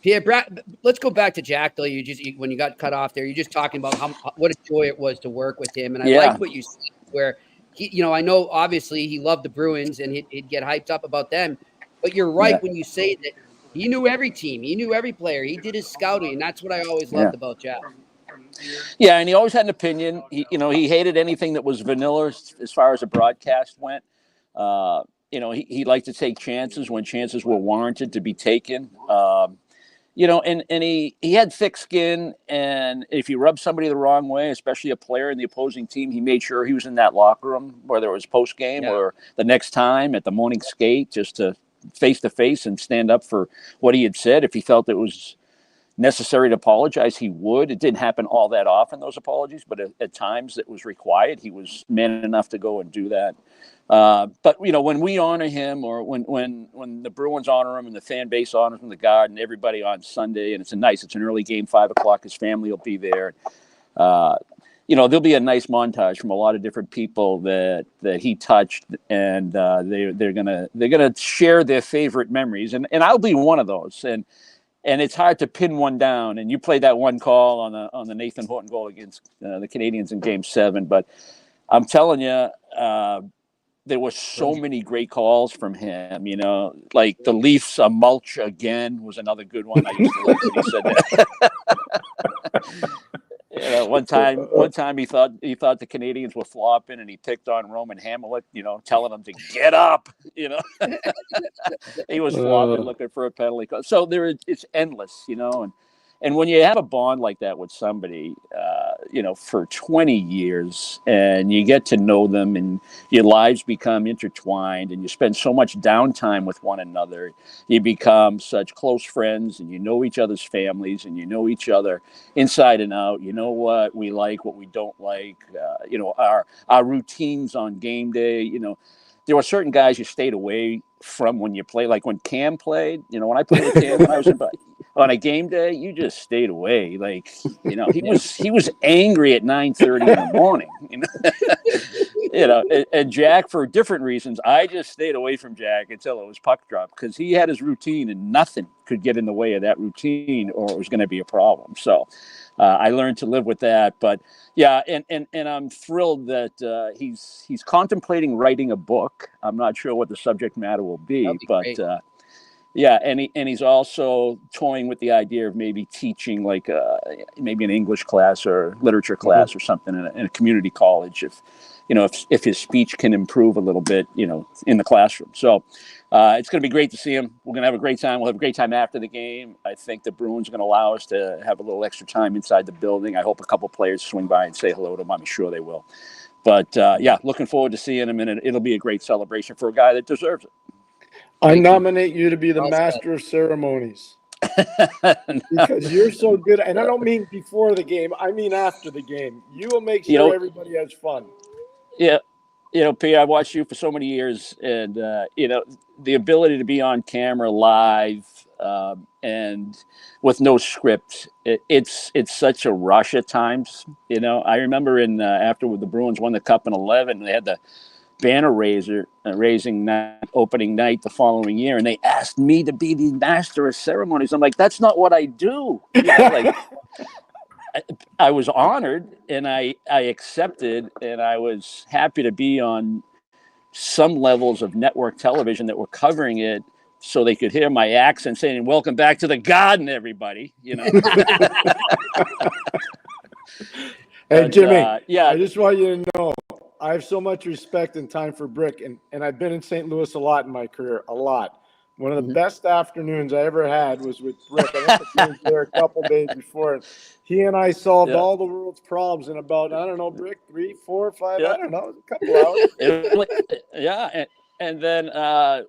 Pierre, Brad, let's go back to Jack, though. When you got cut off there, you're just talking about what a joy it was to work with him. And I like what you said, where he, I know obviously he loved the Bruins and he'd get hyped up about them, but you're right when you say that he knew every team. He knew every player. He did his scouting. And that's what I always loved about Jack. Yeah. And he always had an opinion. He hated anything that was vanilla as far as a broadcast went. He liked to take chances when chances were warranted to be taken. And he had thick skin. And if you rubbed somebody the wrong way, especially a player in the opposing team, he made sure he was in that locker room, whether it was post game or the next time at the morning skate, just to face and stand up for what he had said. If he felt it was necessary to apologize, he would. It didn't happen all that often, those apologies, but at times it was required. He was man enough to go and do that. But when we honor him, or when the Bruins honor him and the fan base honors him, the Garden, everybody on Sunday, and it's an early game, 5:00. His family will be there. There'll be a nice montage from a lot of different people that he touched, and they're gonna share their favorite memories, and I'll be one of those. And it's hard to pin one down. And you played that one call on the Nathan Horton goal against the Canadiens in Game 7, but I'm telling you. There were so many great calls from him, like the Leafs mulch again was another good one. I used to like when he said that. One time he thought the Canadians were flopping, and he picked on Roman Hamlet, telling them to get up, He was flopping, looking for a penalty call. So it's endless, and when you have a bond like that with somebody, for 20 years, and you get to know them, and your lives become intertwined, and you spend so much downtime with one another, you become such close friends, and you know each other's families, and you know each other inside and out. You know what we like, what we don't like, our routines on game day. There were certain guys you stayed away from when you play, like when Cam played. When I played with Cam, when I was on a game day, you just stayed away. Like, he was angry at 9:30 in the morning. and Jack, for different reasons, I just stayed away from Jack until it was puck drop, because he had his routine and nothing could get in the way of that routine or it was going to be a problem. So I learned to live with that. But yeah, and I'm thrilled that he's contemplating writing a book. I'm not sure what the subject matter will be, but yeah, and he's also toying with the idea of maybe teaching like maybe an English class or literature class or something in a community college, if his speech can improve a little bit, in the classroom. So it's going to be great to see him. We're going to have a great time. We'll have a great time after the game. I think the Bruins are going to allow us to have a little extra time inside the building. I hope a couple players swing by and say hello to him. I'm sure they will. But yeah, looking forward to seeing him, and it'll be a great celebration for a guy that deserves it. I nominate you to be the master of ceremonies because you're so good. And I don't mean before the game. I mean after the game. You will make sure everybody has fun. Yeah. Pierre, I've watched you for so many years, and, the ability to be on camera live and with no script, it's such a rush at times. I remember after the Bruins won the Cup in 2011, they had the banner raising night, opening night the following year, and they asked me to be the master of ceremonies. I'm like, that's not what I do. I was honored, and I accepted, and I was happy to be on some levels of network television that were covering it, so they could hear my accent saying, "Welcome back to the Garden, everybody." Hey, Jimmy. Yeah, I just want you to know, I have so much respect and time for Brick, and I've been in St. Louis a lot in my career, a lot. One of the best afternoons I ever had was with Brick. I went to Bruins there a couple days before. He and I solved all the world's problems in about, I don't know, Brick, 3, 4, 5, I don't know, a couple hours. Yeah, and then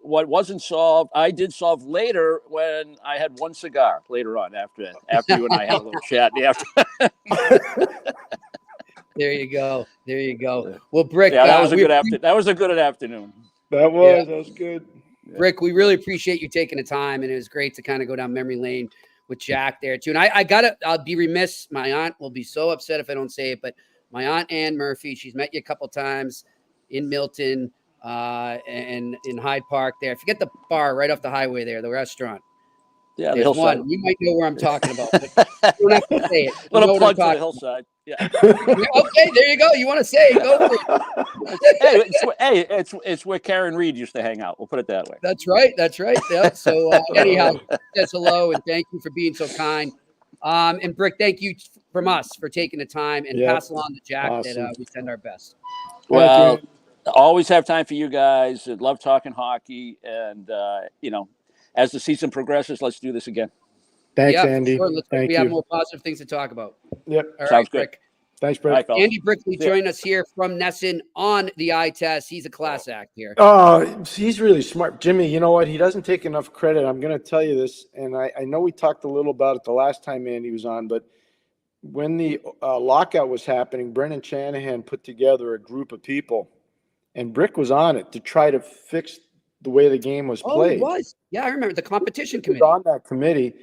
what wasn't solved, I did solve later when I had one cigar later on after you and I had a little chat. There you go. Well, Brick, that was a good afternoon. That was a good afternoon. That was good. Rick, we really appreciate you taking the time, and it was great to kind of go down memory lane with Jack there too. And I'll be remiss. My aunt will be so upset if I don't say it, but my aunt Ann Murphy, she's met you a couple times in Milton and in Hyde Park there. Forget the bar right off the highway there, the restaurant. Yeah, there's one. You might know where I'm talking about. But you don't have to say it. Little plug for the hillside. Yeah. Okay, there you go. You want to say it? Go for it. It's where Karen Reed used to hang out. We'll put it that way. That's right. Yeah. So anyhow, says hello and thank you for being so kind. And Brick, thank you from us for taking the time, and pass along to Jack that we send our best. Well, always have time for you guys. I love talking hockey, and as the season progresses, let's do this again. Thanks, Andy. Sure. We have more positive things to talk about. Yep. All right, good. Brick. Thanks, Brick. Right, Andy Brickley joined us here from Nesson on the eye test. He's a class act here. Oh, he's really smart. Jimmy, you know what? He doesn't take enough credit. I'm going to tell you this, and I know we talked a little about it the last time Andy was on, but when the lockout was happening, Brendan Shanahan put together a group of people, and Brick was on it to try to fix the way the game was played. Oh, he was. Yeah, I remember the competition committee. He was on that committee,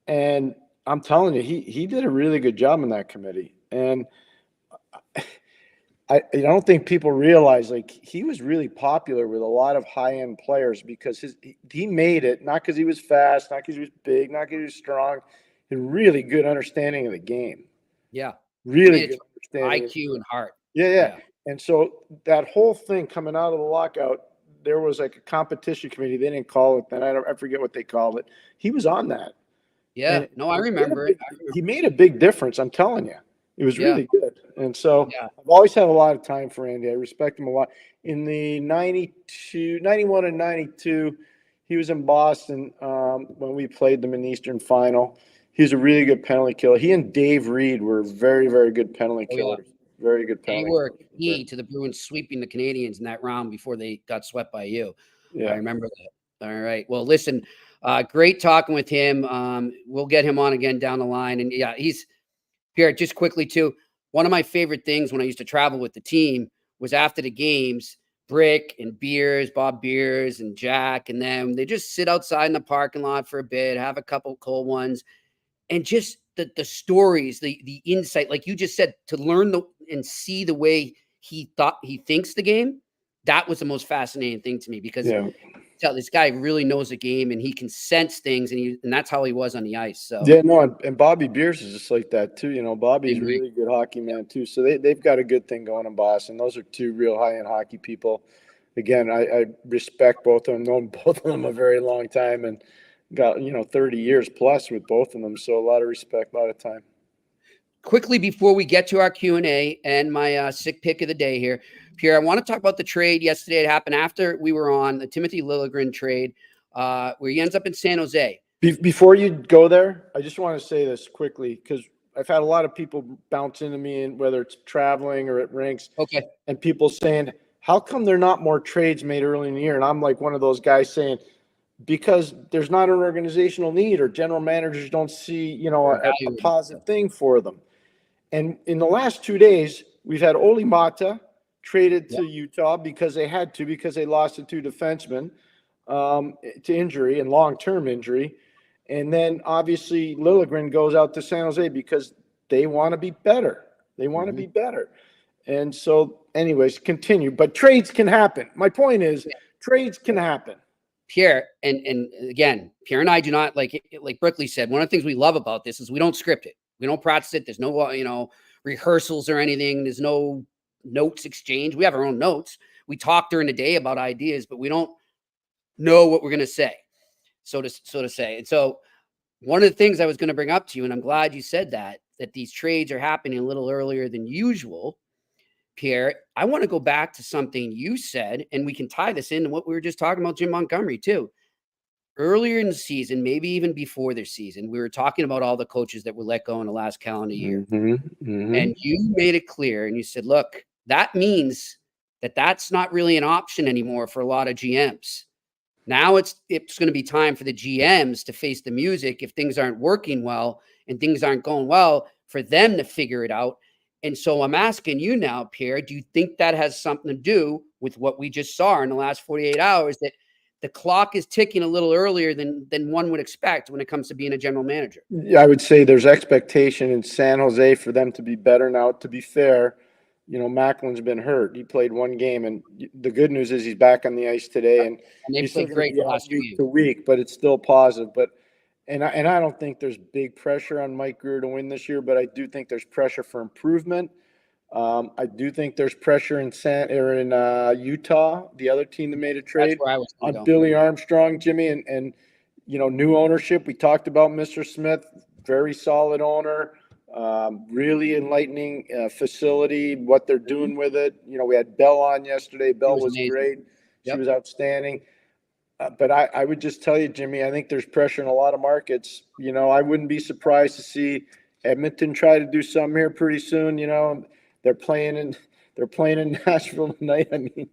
and I'm telling you, he did a really good job in that committee. And I don't think people realize, like, he was really popular with a lot of high-end players because he made it, not because he was fast, not because he was big, not because he was strong, a really good understanding of the game. Yeah. Really good understanding. IQ and heart. Yeah. And so that whole thing coming out of the lockout, there was like a competition committee. They didn't call it that. I forget what they called it. He was on that. Yeah. I remember it. He made a big difference. I'm telling you. It was really good. And so I've always had a lot of time for Andy. I respect him a lot. In the 91 and 92, he was in Boston when we played them in the Eastern Final. He was a really good penalty killer. He and Dave Reed were very, very good penalty killers. Very good penalty. They were key to the Bruins sweeping the Canadians in that round before they got swept by you. Yeah. I remember that. All right. Well, listen, great talking with him. We'll get him on again down the line. And he's Pierre, just quickly too. One of my favorite things when I used to travel with the team was after the games, Brick and Bob Beers and Jack and them, they just sit outside in the parking lot for a bit, have a couple cold ones, and just the stories, the insight, like you just said, to learn and see the way he thinks the game. That was the most fascinating thing to me because this guy really knows the game and he can sense things, and that's how he was on the ice. So and Bobby Beers is just like that too. Bobby's a really good hockey man too. So they've got a good thing going in Boston. Those are two real high-end hockey people. Again, I respect both of them, known both of them a very long time, and got 30 years plus with both of them. So a lot of respect, a lot of time. Quickly before we get to our Q&A and my sick pick of the day here, Pierre, I want to talk about the trade yesterday. It happened after we were on the Timothy Liljegren trade, where he ends up in San Jose. Before you go there, I just want to say this quickly because I've had a lot of people bounce into me, and whether it's traveling or at rinks, and people saying, how come there are not more trades made early in the year? And I'm like one of those guys saying, because there's not an organizational need, or general managers don't see, a positive thing for them. And in the last 2 days, we've had Oli Mata traded to Utah because they had to, because they lost the two defensemen to injury and long-term injury. And then obviously Liljegren goes out to San Jose because they want to be better. They want to be better. And so anyways, continue. But trades can happen. My point is trades can happen. Pierre, and again, Pierre and I do not, like Brickley said, one of the things we love about this is we don't script it. We don't practice it. There's no, rehearsals or anything. There's no notes exchange. We have our own notes. We talk during the day about ideas, but we don't know what we're going to say, so to say. And so one of the things I was going to bring up to you, and I'm glad you said that these trades are happening a little earlier than usual, Pierre, I want to go back to something you said, and we can tie this into what we were just talking about Jim Montgomery too. Earlier in the season, maybe even before this season, we were talking about all the coaches that were let go in the last calendar year. And you made it clear, and you said, look, that means that's not really an option anymore for a lot of GMs. Now it's going to be time for the GMs to face the music if things aren't working well and things aren't going well, for them to figure it out. And so I'm asking you now, Pierre, do you think that has something to do with what we just saw in the last 48 hours, that the clock is ticking a little earlier than one would expect when it comes to being a general manager? Yeah, I would say there's expectation in San Jose for them to be better now. To be fair, Macklin's been hurt. He played one game, and the good news is he's back on the ice today. And they played great the last week to week, but it's still positive. And I don't think there's big pressure on Mike Grier to win this year, but I do think there's pressure for improvement. I do think there's pressure in Utah, the other team that made a trade, on Billy Armstrong, Jimmy, and new ownership. We talked about Mr. Smith, very solid owner, really enlightening facility, what they're doing with it. We had Bell on yesterday. Bell was great. She was outstanding. But I would just tell you, Jimmy, I think there's pressure in a lot of markets. I wouldn't be surprised to see Edmonton try to do something here pretty soon. They're playing in Nashville tonight. I mean,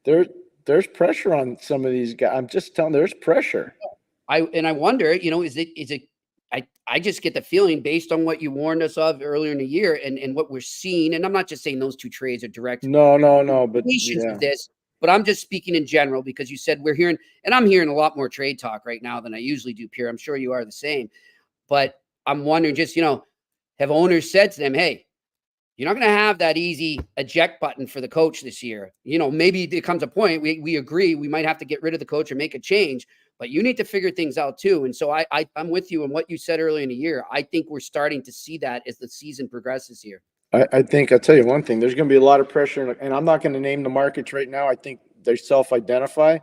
there's pressure on some of these guys. I'm just telling you, there's pressure. I wonder, is it I just get the feeling, based on what you warned us of earlier in the year and what we're seeing, and I'm not just saying those two trades are direct. No, but of this, but I'm just speaking in general, because you said we're hearing, and I'm hearing a lot more trade talk right now than I usually do, Pierre. I'm sure you are the same, but I'm wondering, just, have owners said to them, hey, you're not going to have that easy eject button for the coach this year. Maybe there comes a point we agree we might have to get rid of the coach or make a change, but you need to figure things out too. And so I'm with you on what you said earlier in the year. I think we're starting to see that as the season progresses here. I think I'll tell you one thing. There's going to be a lot of pressure, and I'm not going to name the markets right now. I think they self-identify,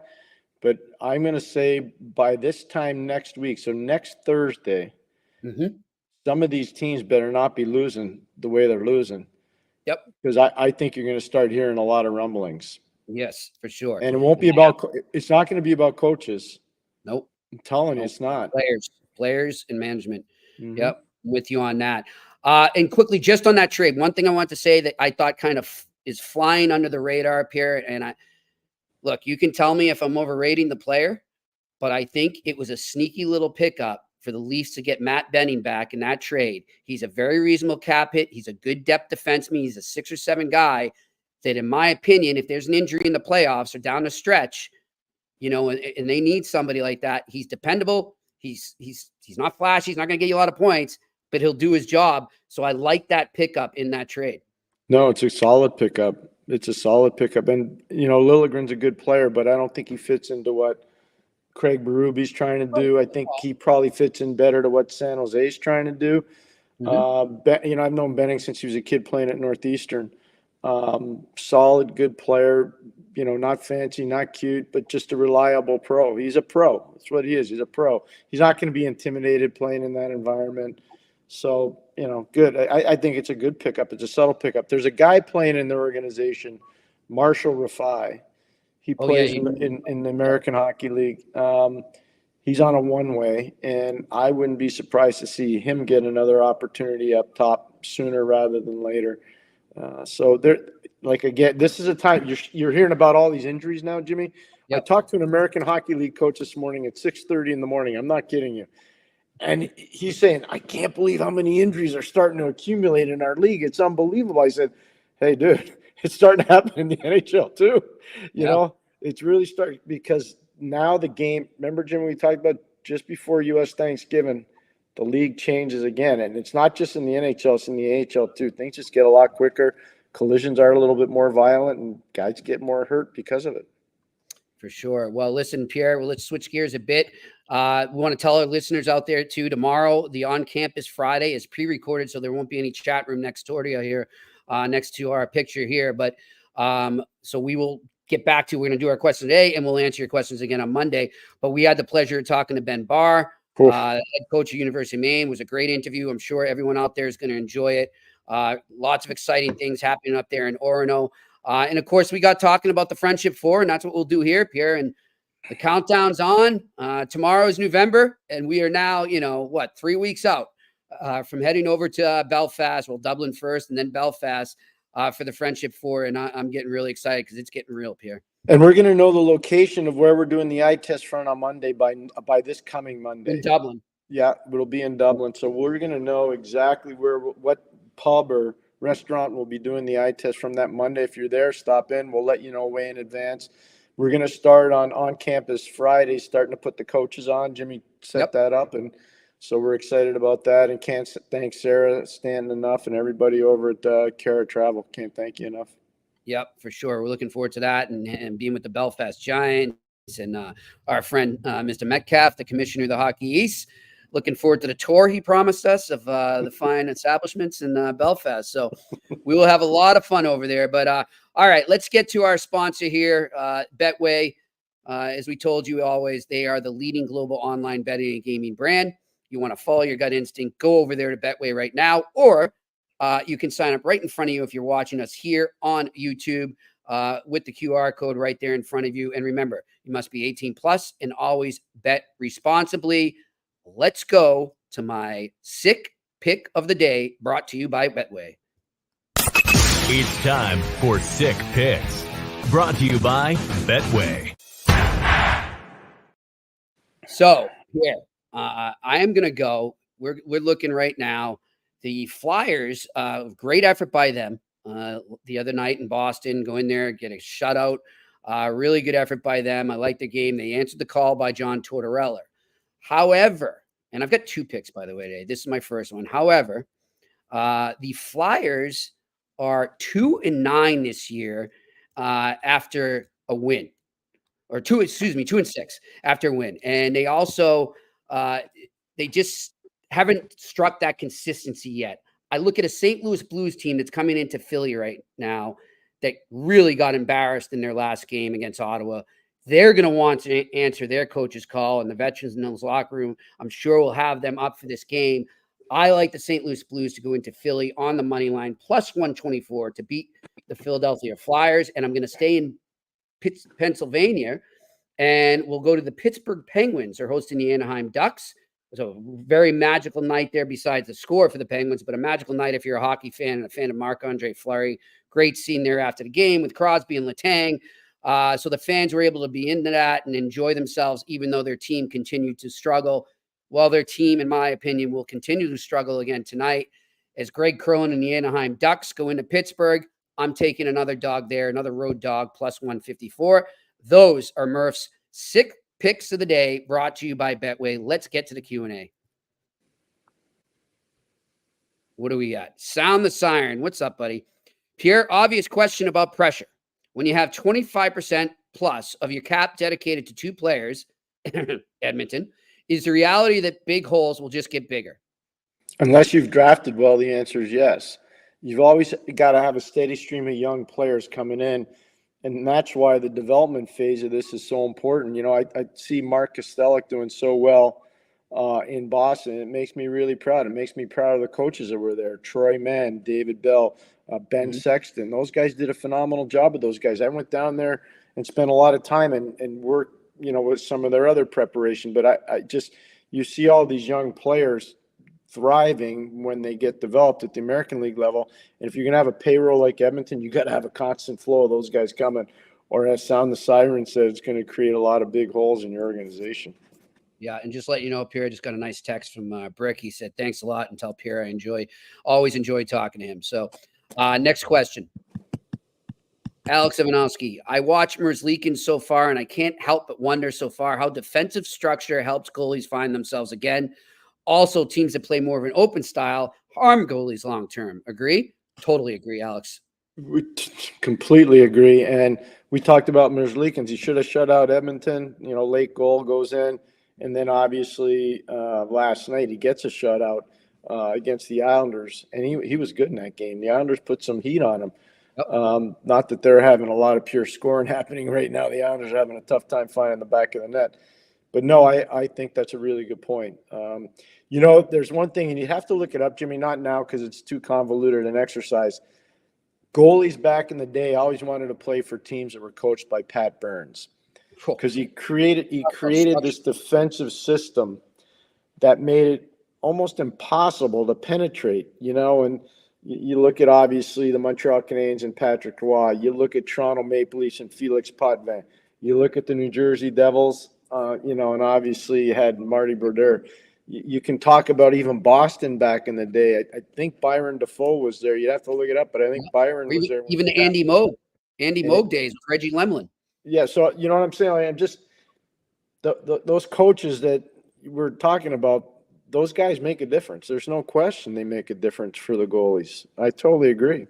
but I'm going to say by this time next week, so next Thursday, some of these teams better not be losing the way they're losing. Yep. Because I think you're going to start hearing a lot of rumblings. Yes, for sure. And it won't be it's not going to be about coaches. Nope. I'm telling you, it's not. Players and management. Yep. I'm with you on that. And quickly, just on that trade, one thing I want to say that I thought kind of is flying under the radar, Pierre, and look, you can tell me if I'm overrating the player, but I think it was a sneaky little pickup for the Leafs to get Matt Benning back in that trade. He's a very reasonable cap hit. He's a good depth defenseman. He's a 6 or 7 guy that, in my opinion, if there's an injury in the playoffs or down the stretch, and they need somebody like that, he's dependable. He's not flashy. He's not going to get you a lot of points, but he'll do his job. So I like that pickup in that trade. No, it's a solid pickup. It's a solid pickup. And, Liljegren's a good player, but I don't think he fits into what Craig Berube's trying to do. I think he probably fits in better to what San Jose's trying to do. I've known Benning since he was a kid playing at Northeastern. Solid, good player, not fancy, not cute, but just a reliable pro. He's a pro. That's what he is. He's a pro. He's not going to be intimidated playing in that environment. So, good. I think it's a good pickup. It's a subtle pickup. There's a guy playing in their organization, Marshall Rafai. He plays in the American Hockey League. He's on a one-way, and I wouldn't be surprised to see him get another opportunity up top sooner rather than later. So again, this is a time you're hearing about all these injuries now, Jimmy. Yep. I talked to an American Hockey League coach this morning at 6:30 in the morning. I'm not kidding you. And he's saying, I can't believe how many injuries are starting to accumulate in our league. It's unbelievable. I said, hey, dude, it's starting to happen in the NHL too. You know, it's really starting because now the game, remember, Jim, we talked about just before U.S. Thanksgiving, the league changes again. And it's not just in the NHL, it's in the AHL too. Things just get a lot quicker. Collisions are a little bit more violent and guys get more hurt because of it. For sure. Well, listen, Pierre, let's switch gears a bit. We want to tell our listeners out there too, tomorrow, the On-Campus Friday is pre-recorded, so there won't be any chat room next to you here, next to our picture here. But so we will get back to, we're going to do our questions today, and we'll answer your questions again on Monday. But we had the pleasure of talking to Ben Barr, head coach of University of Maine. It was a great interview. I'm sure everyone out there is going to enjoy it. Lots of exciting things happening up there in Orono. And of course, we got talking about the Friendship Four, and that's what we'll do here, Pierre. And the countdown's on. Tomorrow is November, and we are now, 3 weeks out from heading over to Belfast. Well, Dublin first, and then Belfast for the Friendship Four. And I'm getting really excited because it's getting real, Pierre. And we're going to know the location of where we're doing the eye test front on Monday by this coming Monday. In Dublin. Yeah, it'll be in Dublin. So we're going to know exactly what pub or restaurant will be doing the eye test from that Monday. If you're there, stop in. We'll let you know way in advance. We're going to start on campus Friday, starting to put the coaches on. Jimmy set that up, and so we're excited about that. And can't thank Sarah Stanton enough and everybody over at Cara Travel. Can't thank you enough. Yep, for sure. We're looking forward to that and being with the Belfast Giants and our friend Mr. Metcalf, the commissioner of the Hockey East. Looking forward to the tour he promised us of the fine establishments in Belfast. So we will have a lot of fun over there. But all right, let's get to our sponsor here, Betway. As we told you always, they are the leading global online betting and gaming brand. You want to follow your gut instinct, go over there to Betway right now, or you can sign up right in front of you if you're watching us here on YouTube with the QR code right there in front of you. And remember, you must be 18 plus and always bet responsibly. Let's go to my sick pick of the day, brought to you by Betway. It's time for Sick Picks, brought to you by Betway. So, here, I am going to go. We're looking right now. The Flyers, great effort by them the other night in Boston. Go in there, get a shutout. Really good effort by them. I like the game. They answered the call by John Tortorella. However, and I've got two picks, by the way, today. This is my first one. However, the Flyers are 2-9 this year after a win, or 2-6 after a win. And they also, they just haven't struck that consistency yet. I look at a St. Louis Blues team that's coming into Philly right now that really got embarrassed in their last game against Ottawa. They're going to want to answer their coach's call, and the veterans in those locker room, I'm sure, will have them up for this game. I like the St. Louis Blues to go into Philly on the money line, plus 124 to beat the Philadelphia Flyers. And I'm going to stay in Pennsylvania, and we'll go to the Pittsburgh Penguins. They're hosting the Anaheim Ducks. It was a very magical night there, besides the score for the Penguins, but a magical night if you're a hockey fan and a fan of Marc-Andre Fleury. Great scene there after the game with Crosby and Letang. So the fans were able to be into that and enjoy themselves, even though their team continued to struggle. Well, their team, in my opinion, will continue to struggle again tonight as Greg Curlin and the Anaheim Ducks go into Pittsburgh. I'm taking another dog there, another road dog, plus 154. Those are Murph's sick picks of the day, brought to you by Betway. Let's get to the Q&A. What do we got? Sound the siren. What's up, buddy? Pierre, obvious question about pressure. When you have 25% plus of your cap dedicated to 2 players, Edmonton, is the reality that big holes will just get bigger? Unless you've drafted well, the answer is yes. You've always got to have a steady stream of young players coming in, and that's why the development phase of this is so important. I see Mark Kostelek doing so well in Boston. It makes me really proud. It makes me proud of the coaches that were there. Troy Mann, David Bell, Ben Sexton. Those guys did a phenomenal job with those guys. I went down there and spent a lot of time and worked, with some of their other preparation. But I just, you see all these young players thriving when they get developed at the American League level. And if you're going to have a payroll like Edmonton, you got to have a constant flow of those guys coming, or as Sound the Siren said, it's going to create a lot of big holes in your organization. Yeah, and just let you know, Pierre just got a nice text from Brick. He said, thanks a lot, and tell Pierre I always enjoy talking to him. So next question. Alex Ivanovsky, I watched Merzlikins so far, and I can't help but wonder so far how defensive structure helps goalies find themselves again. Also, teams that play more of an open style harm goalies long-term. Agree? Totally agree, Alex. We completely agree. And we talked about Merzlikins. He should have shut out Edmonton. Late goal goes in. And then obviously last night he gets a shutout against the Islanders. And he was good in that game. The Islanders put some heat on him. Not that they're having a lot of pure scoring happening right now. The Islanders are having a tough time finding the back of the net. But no, I think that's a really good point. There's one thing, and you have to look it up, Jimmy, not now because it's too convoluted an exercise. Goalies back in the day always wanted to play for teams that were coached by Pat Burns because he created this defensive system that made it almost impossible to penetrate, and you look at obviously the Montreal Canadiens and Patrick Roy. You look at Toronto Maple Leafs and Felix Potvin. You look at the New Jersey Devils, and obviously you had Marty Brodeur. You can talk about even Boston back in the day. I think Byron Dafoe was there. You'd have to look it up, but I think Byron was there. Even the Andy Moog days with Reggie Lemlin. Yeah, so you know what I'm saying? I'm just those coaches that we're talking about, those guys make a difference. There's no question they make a difference for the goalies. I totally agree.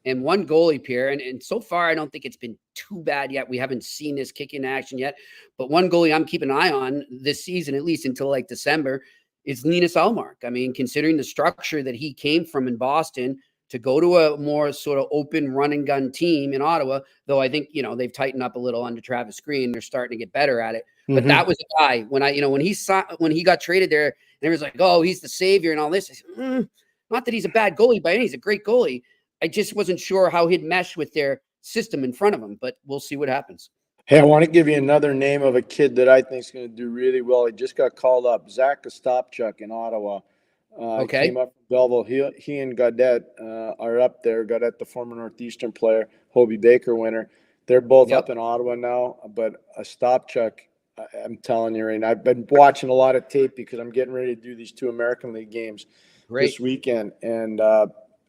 And one goalie, Pierre, and so far I don't think it's been too bad yet. We haven't seen this kick in action yet. But one goalie I'm keeping an eye on this season, at least until like December, is Linus Ullmark. I mean, considering the structure that he came from in Boston to go to a more sort of open run and gun team in Ottawa, though I think, they've tightened up a little under Travis Green. They're starting to get better at it. But that was a guy when he got traded there, and everyone's like, oh, he's the savior and all this. I said, not that he's a bad goalie by any, he's a great goalie. I just wasn't sure how he'd mesh with their system in front of him, but we'll see what happens. Hey, I want to give you another name of a kid that I think is going to do really well. He just got called up, Zach Ostapchuk in Ottawa. Okay. Came up from Belleville. He and Gaudette are up there. Gaudette, the former Northeastern player, Hobie Baker winner. They're both up in Ottawa now. But Ostapchuk, I'm telling you right now, I've been watching a lot of tape because I'm getting ready to do these 2 American League games this weekend. And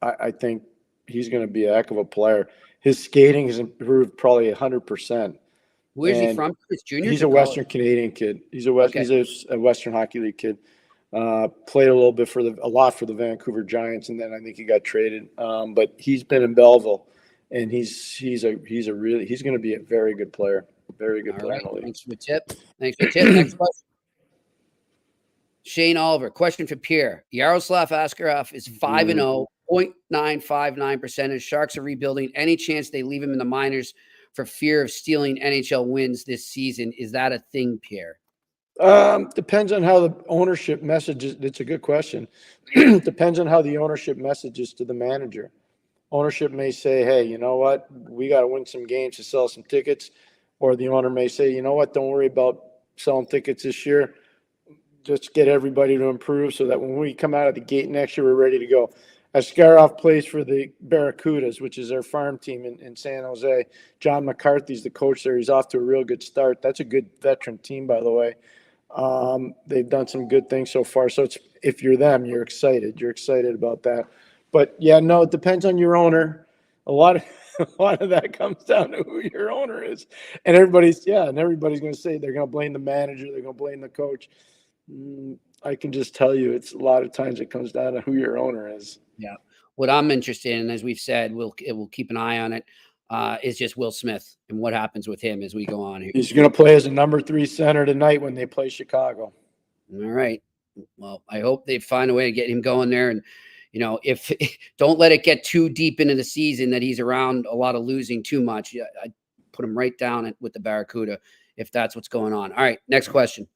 I think he's going to be a heck of a player. His skating has improved probably 100%. Where's he from? Chris Jr.? He's a Western Canadian kid. He's a Western Hockey League kid. Played a lot for the Vancouver Giants, and then I think he got traded. But he's been in Belleville, and he's going to be a very good player. Very good player. Right. Thanks for the tip. Next question. Shane Oliver, question for Pierre. Yaroslav Askarov is 5-0, 0.959%. Sharks are rebuilding. Any chance they leave him in the minors for fear of stealing NHL wins this season? Is that a thing, Pierre? Depends on how the ownership messages. It's a good question. Depends on how the ownership messages to the manager. Ownership may say, hey, you know what? We got to win some games to sell some tickets. Or the owner may say, you know what? Don't worry about selling tickets this year. Just get everybody to improve so that when we come out of the gate next year, we're ready to go. Askarov plays for the Barracudas, which is their farm team in San Jose. John McCarthy's the coach there. He's off to a real good start. That's a good veteran team, by the way. They've done some good things so far. So if you're them, you're excited. You're excited about that. But, yeah, no, it depends on your owner. A lot of that comes down to who your owner is. And everybody's going to say they're going to blame the manager. They're going to blame the coach. I can just tell you it's a lot of times it comes down to who your owner is. Yeah. What I'm interested in, as we've said, we'll keep an eye on it, is just Will Smith and what happens with him as we go on here. He's going to play as a number 3 center tonight when they play Chicago. All right. Well, I hope they find a way to get him going there. And, if don't let it get too deep into the season that he's around a lot of losing too much. I put him right down with the Barracuda if that's what's going on. All right. Next question.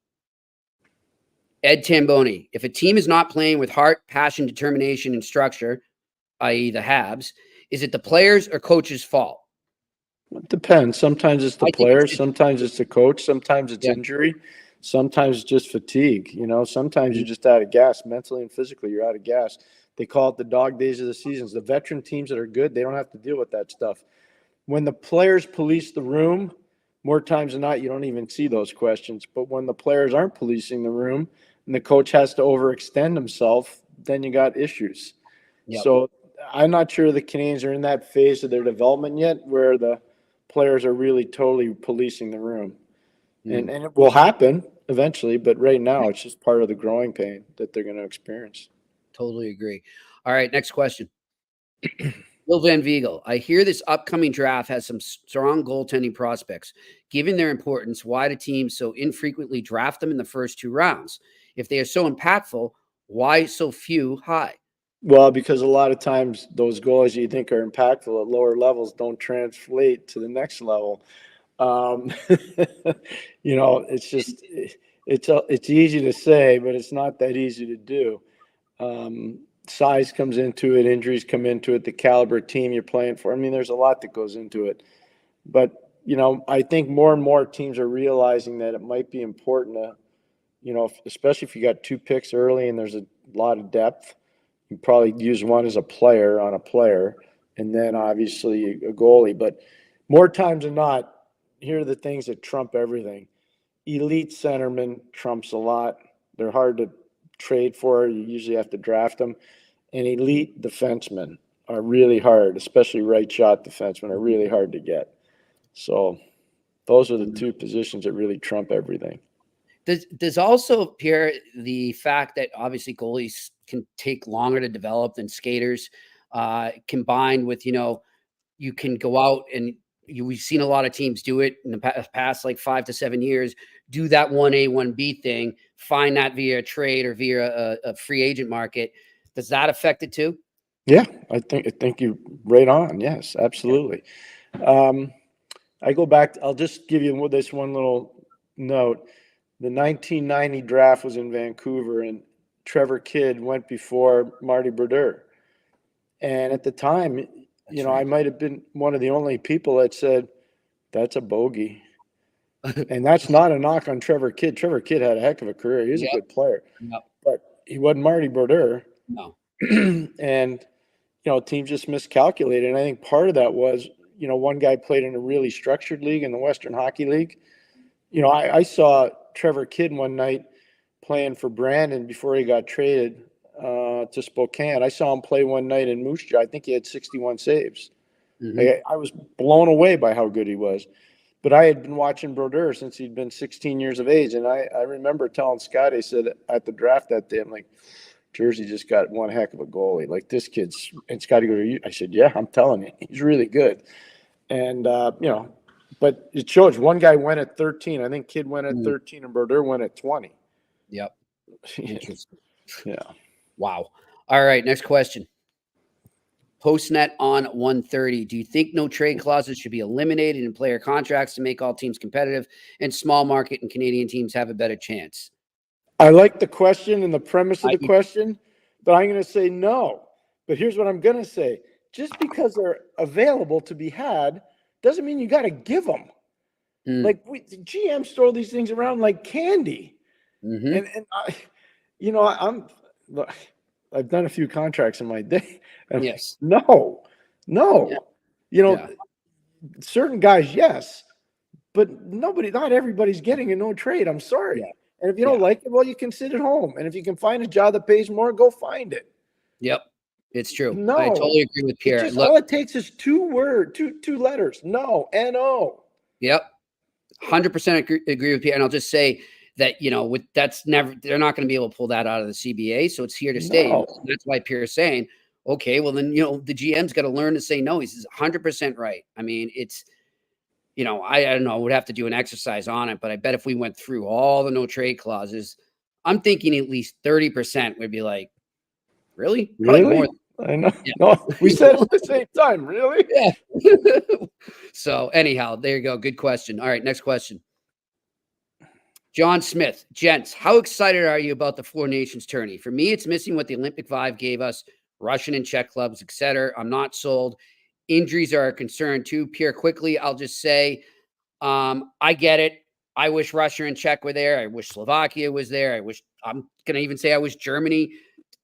Ed Tamboni. If a team is not playing with heart, passion, determination, and structure, i.e. the Habs, is it the players or coach's fault? It depends. Sometimes it's the players. Sometimes it's the coach. Sometimes it's injury. Sometimes it's just fatigue. Sometimes you're just out of gas mentally and physically. You're out of gas. They call it the dog days of the seasons. The veteran teams that are good, they don't have to deal with that stuff. When the players police the room, more times than not, you don't even see those questions. But when the players aren't policing the room and the coach has to overextend himself, then you got issues. Yep. So I'm not sure the Canadiens are in that phase of their development yet where the players are really totally policing the room. And it will happen eventually, but right now it's just part of the growing pain that they're going to experience. Totally agree. All right, next question. Will Van Vegal, I hear this upcoming draft has some strong goaltending prospects. Given their importance, why do teams so infrequently draft them in the first 2 rounds? If they are so impactful, why so few high? Well, because a lot of times those goalies you think are impactful at lower levels don't translate to the next level. It's just it's easy to say, but it's not that easy to do. Size comes into it, injuries come into it, the caliber team you're playing for. I mean, there's a lot that goes into it. But, I think more and more teams are realizing that it might be important to, especially if you got 2 picks early and there's a lot of depth, you probably use one as a player on a player and then obviously a goalie. But more times than not, here are the things that trump everything. Elite centerman trumps a lot. They're hard to trade for. You usually have to draft them. And elite defensemen are really hard, especially right shot defensemen are really hard to get. So those are the 2 positions that really trump everything. There's also, Pierre, the fact that obviously goalies can take longer to develop than skaters, combined with, you can go out and we've seen a lot of teams do it in the past like 5 to 7 years, do that 1A, 1B thing, find that via a trade or via a free agent market. Does that affect it too? Yeah, I think you're right on. Yes, absolutely. I go back. I'll just give you this one little note. The 1990 draft was in Vancouver, and Trevor Kidd went before Marty Brodeur. And at the time, I might have been one of the only people that said, that's a bogey. And that's not a knock on Trevor Kidd. Trevor Kidd had a heck of a career. He was a good player. Yep. But he wasn't Marty Brodeur. No. And, teams just miscalculated. And I think part of that was, one guy played in a really structured league in the Western Hockey League. I saw Trevor Kidd one night playing for Brandon before he got traded to Spokane. I saw him play one night in Moose Jaw. I think he had 61 saves. Mm-hmm. I was blown away by how good he was. But I had been watching Brodeur since he'd been 16 years of age. And I remember telling Scott, I said at the draft that day, I'm like, Jersey just got one heck of a goalie. Like this kid's, and Scotty goes, I said, yeah, I'm telling you, he's really good. And, but it shows one guy went at 13. I think Kidd went at 13 and Brodeur went at 20. Yep. Interesting. Yeah. Wow. All right. Next question. Postnet on 130. Do you think no trade clauses should be eliminated in player contracts to make all teams competitive and small market and Canadian teams have a better chance? I like the question and the premise of the question, but I'm going to say no. But here's what I'm going to say. Just because they're available to be had doesn't mean you got to give them. Like GMs throw these things around like candy. Mm-hmm. And I've done a few contracts in my day. Yes. No. Yeah. Certain guys, yes, but not everybody's getting a no trade. I'm sorry. Yeah. And if you don't like it, well, you can sit at home. And if you can find a job that pays more, go find it. Yep. It's true. No, I totally agree with Pierre. All it takes is 2 letters. No, N-O. Yep. 100% agree with Pierre. And I'll just say that, they're not going to be able to pull that out of the CBA. So it's here to stay. No. That's why Pierre is saying, Okay, well then, the GM's got to learn to say no. He's 100% right. I mean, it's, I don't know. I would have to do an exercise on it, but I bet if we went through all the no trade clauses, I'm thinking at least 30% would be like, really? Probably Really? more. I know. Yeah. No, we said it at the same time. Really? Yeah. So anyhow, there you go. Good question. All right, next question. John Smith, gents, how excited are you about the Four Nations tourney? For me, it's missing what the Olympic vibe gave us, Russian and Czech clubs, etc. I'm not sold. Injuries are a concern too. Pierre, quickly, I'll just say, I get it. I wish Russia and Czech were there. I wish Slovakia was there. I'm going to even say I wish Germany,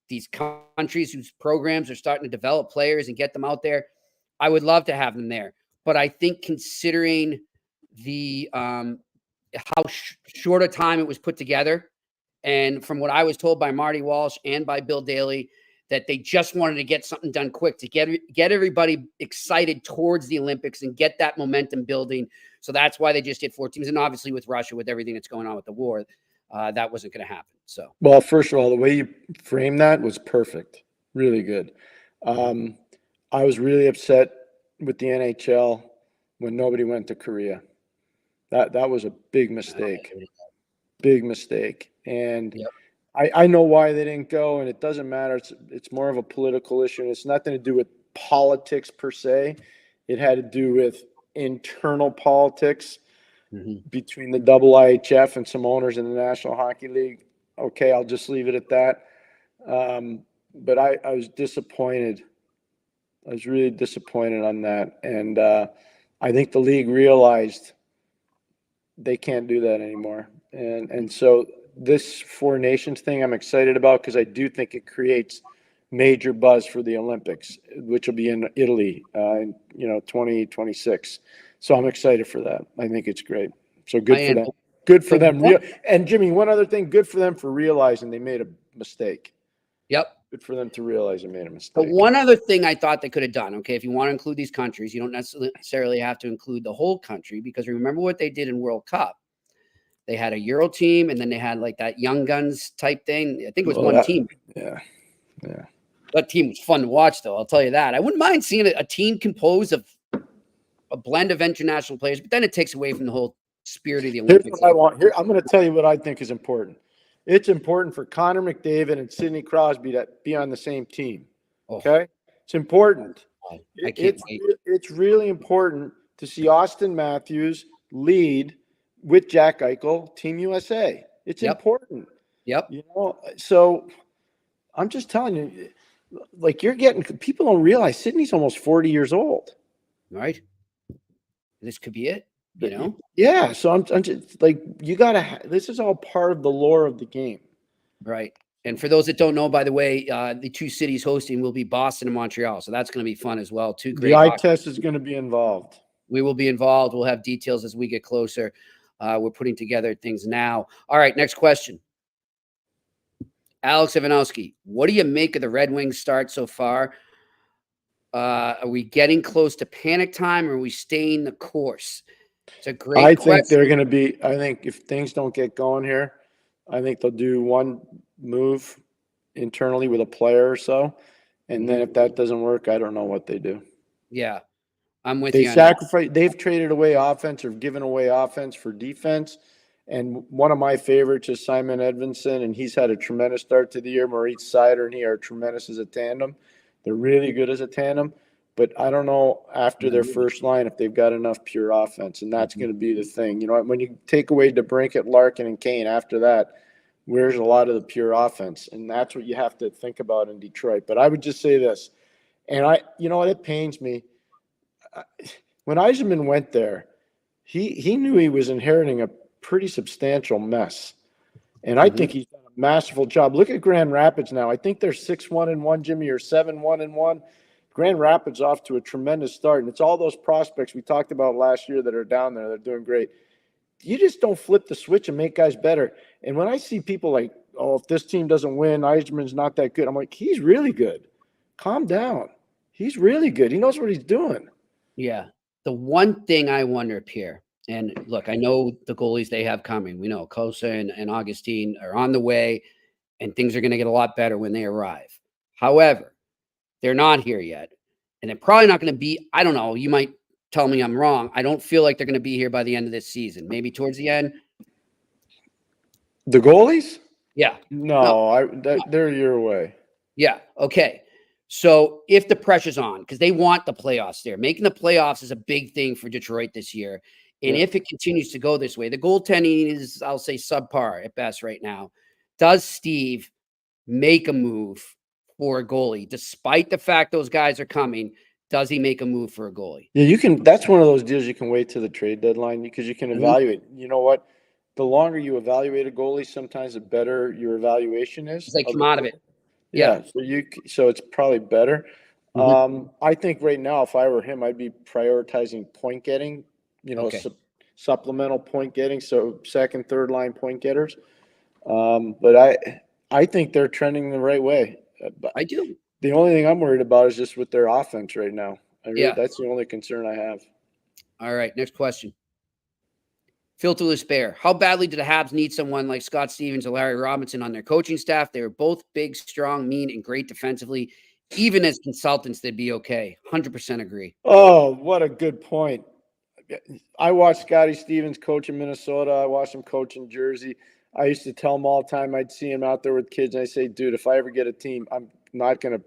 these countries whose programs are starting to develop players and get them out there. I would love to have them there. But I think considering the how short a time it was put together, and from what I was told by Marty Walsh and by Bill Daly, that they just wanted to get something done quick to get everybody excited towards the Olympics and get that momentum building. So that's why they just did 4 teams. And obviously with Russia, with everything that's going on with the war, that wasn't going to happen. So, well, first of all, the way you framed that was perfect. Really good. I was really upset with the NHL when nobody went to Korea. That was a big mistake. Big mistake. And yep. I know why they didn't go, and it doesn't matter. It's more of a political issue. And it's nothing to do with politics per se. It had to do with internal politics between the IIHF and some owners in the National Hockey League. Okay, I'll just leave it at that. But I was disappointed. I was really disappointed on that. And I think the league realized they can't do that anymore. And so this Four Nations thing I'm excited about because I do think it creates major buzz for the Olympics, which will be in Italy in 2026. So I'm excited for that. I think it's great. So good for them. Good for them. And Jimmy, one other thing, good for them for realizing they made a mistake. Yep. Good for them to realize they made a mistake. But one other thing I thought they could have done, okay, if you want to include these countries, you don't necessarily have to include the whole country, because remember what they did in World Cup. They had a Euro team, and then they had like that young guns type thing. I think it was one team. Yeah. That team was fun to watch, though. I'll tell you that. I wouldn't mind seeing a team composed of a blend of international players, but then it takes away from the whole spirit of the Olympics. Here's what I want. Here, I'm going to tell you what I think is important. It's important for Connor McDavid and Sidney Crosby to be on the same team. Okay? It's important. I can't wait. It's really important to see Austin Matthews lead with Jack Eichel, Team USA. It's important. Yep. So I'm just telling you, like, you're getting – people don't realize Sidney's almost 40 years old. Right. This could be it, Yeah. So I'm just like, you got to – this is all part of the lore of the game. Right. And for those that don't know, by the way, the 2 cities hosting will be Boston and Montreal. So that's going to be fun as well. 2 great. The eye test is going to be involved. We will be involved. We'll have details as we get closer. We're putting together things now. All right, next question. Alex Ivanowski, what do you make of the Red Wings start so far? Are we getting close to panic time, or are we staying the course? It's a great question. I think they're going to be – I think if things don't get going here, I think they'll do one move internally with a player or so. And then if that doesn't work, I don't know what they do. Yeah, I'm with you. They sacrifice. They've traded away offense or given away offense for defense. And one of my favorites is Simon Edvinsson, and he's had a tremendous start to the year. Maurice Sider and he are tremendous as a tandem. They're really good as a tandem. But I don't know after their first line if they've got enough pure offense, and that's going to be the thing. When you take away DeBrincat, Larkin, and Kane after that, where's a lot of the pure offense? And that's what you have to think about in Detroit. But I would just say this, and it pains me. When Yzerman went there, he knew he was inheriting a pretty substantial mess. And I think he's done a masterful job. Look at Grand Rapids now. I think they're 6-1-1, Jimmy, or 7-1-1. Grand Rapids off to a tremendous start. And it's all those prospects we talked about last year that are down there. They're doing great. You just don't flip the switch and make guys better. And when I see people like, oh, if this team doesn't win, Yzerman's not that good. I'm like, he's really good. Calm down. He's really good. He knows what he's doing. Yeah. The one thing I wonder, Pierre, and look, I know the goalies they have coming. We know Kosa and Augustine are on the way, and things are going to get a lot better when they arrive. However, They're not here yet. And they're probably not going to be, I don't know, you might tell me I'm wrong. I don't feel like they're going to be here by the end of this season. Maybe towards the end. The goalies? Yeah. No. They're a year away. Yeah. Okay. So if the pressure's on, because they want the playoffs there, making the playoffs is a big thing for Detroit this year. And if it continues to go this way, the goaltending is, I'll say, subpar at best right now. Does Steve make a move for a goalie, despite the fact those guys are coming? Does he make a move for a goalie? Yeah, you can. That's one of those deals you can wait to the trade deadline because you can evaluate. You know what? The longer you evaluate a goalie, sometimes the better your evaluation is. They come out of it. Yeah. So it's probably better. Mhm. I think right now, if I were him, I'd be prioritizing point getting. Supplemental point getting. So second, third line point getters. But I think they're trending the right way. I do. The only thing I'm worried about is just with their offense right now. Yeah. That's the only concern I have. All right, next question. Filterless Bear. How badly do the Habs need someone like Scott Stevens or Larry Robinson on their coaching staff? They were both big, strong, mean, and great defensively. Even as consultants, they'd be okay. 100% agree. Oh, what a good point. I watched Scotty Stevens coach in Minnesota. I watched him coach in Jersey. I used to tell him all the time, I'd see him out there with kids, and I say, dude, if I ever get a team, I'm not going to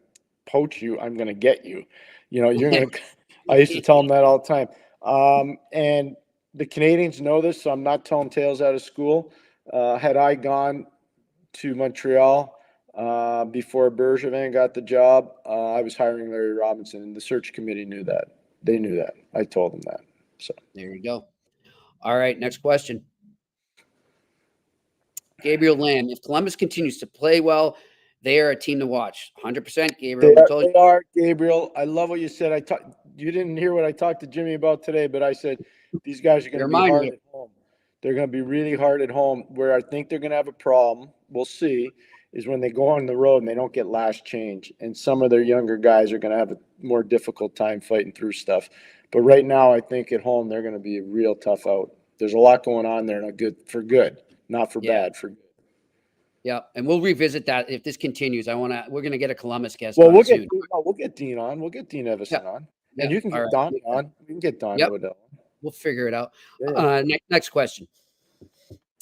poach you. I'm going to get you. You're going to – I used to tell him that all the time. And the Canadians know this, so I'm not telling tales out of school. Had I gone to Montreal before Bergevin got the job, I was hiring Larry Robinson, and the search committee knew that. They knew that. I told them that. So there you go. All right, next question. Gabriel Lamb. If Columbus continues to play well, they are a team to watch. 100%, Gabriel. They are, Gabriel. I love what you said. You didn't hear what I talked to Jimmy about today, but I said these guys are going to be hard at home. They're going to be really hard at home. Where I think they're going to have a problem, we'll see, is when they go on the road and they don't get last change. And some of their younger guys are going to have a more difficult time fighting through stuff. But right now, I think at home, they're going to be a real tough out. There's a lot going on there, not good, not for bad, for good. Yeah, and we'll revisit that if this continues. We're going to get a Columbus guest. Well, we'll get Dean on. We'll get Dean Evison on. And you can get right. Don on. We can get Don Waddell. We'll figure it out. Next question.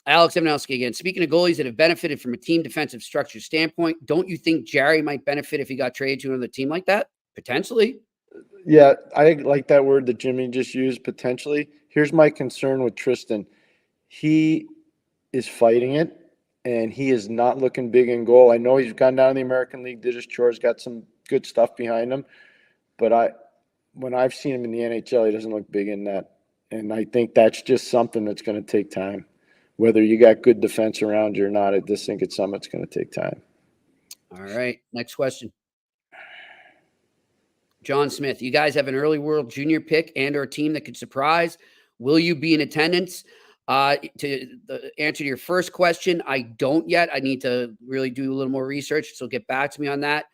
Alex Evanowski again. Speaking of goalies that have benefited from a team defensive structure standpoint, don't you think Jarry might benefit if he got traded to another team like that? Potentially. Yeah, I like that word that Jimmy just used, potentially. Here's my concern with Tristan. He is fighting it, and he is not looking big in goal. I know he's gone down in the American League, did his chores, got some good stuff behind him. But when I've seen him in the NHL, he doesn't look big in that. And I think that's just something that's going to take time. Whether you got good defense around you or not, I just think it's something that's going to take time. All right, next question. John Smith, you guys have an early World Junior pick and or team that could surprise. Will you be in attendance? To answer to your first question, I don't yet. I need to really do a little more research, so get back to me on that.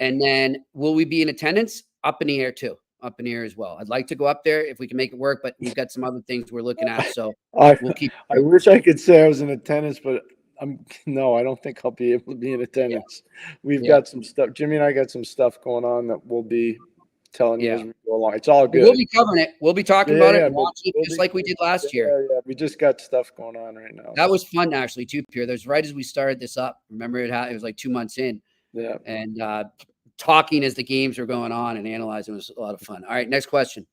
And then will we be in attendance? Up in the air too. Up in the air as well. I'd like to go up there if we can make it work, but we've got some other things we're looking at. So we'll keep. I wish I could say I was in attendance, but I don't think I'll be able to be in attendance. Yeah. We've got some stuff. Jimmy and I got some stuff going on that we'll be telling you as we go along. It's all good. We'll be covering it. We'll be talking about it and watching it just like we did last year. Yeah, we just got stuff going on right now. That was fun actually too, Pierre. That was right as we started this up. Remember it was like 2 months in. Yeah. And talking as the games were going on and analyzing was a lot of fun. All right, next question.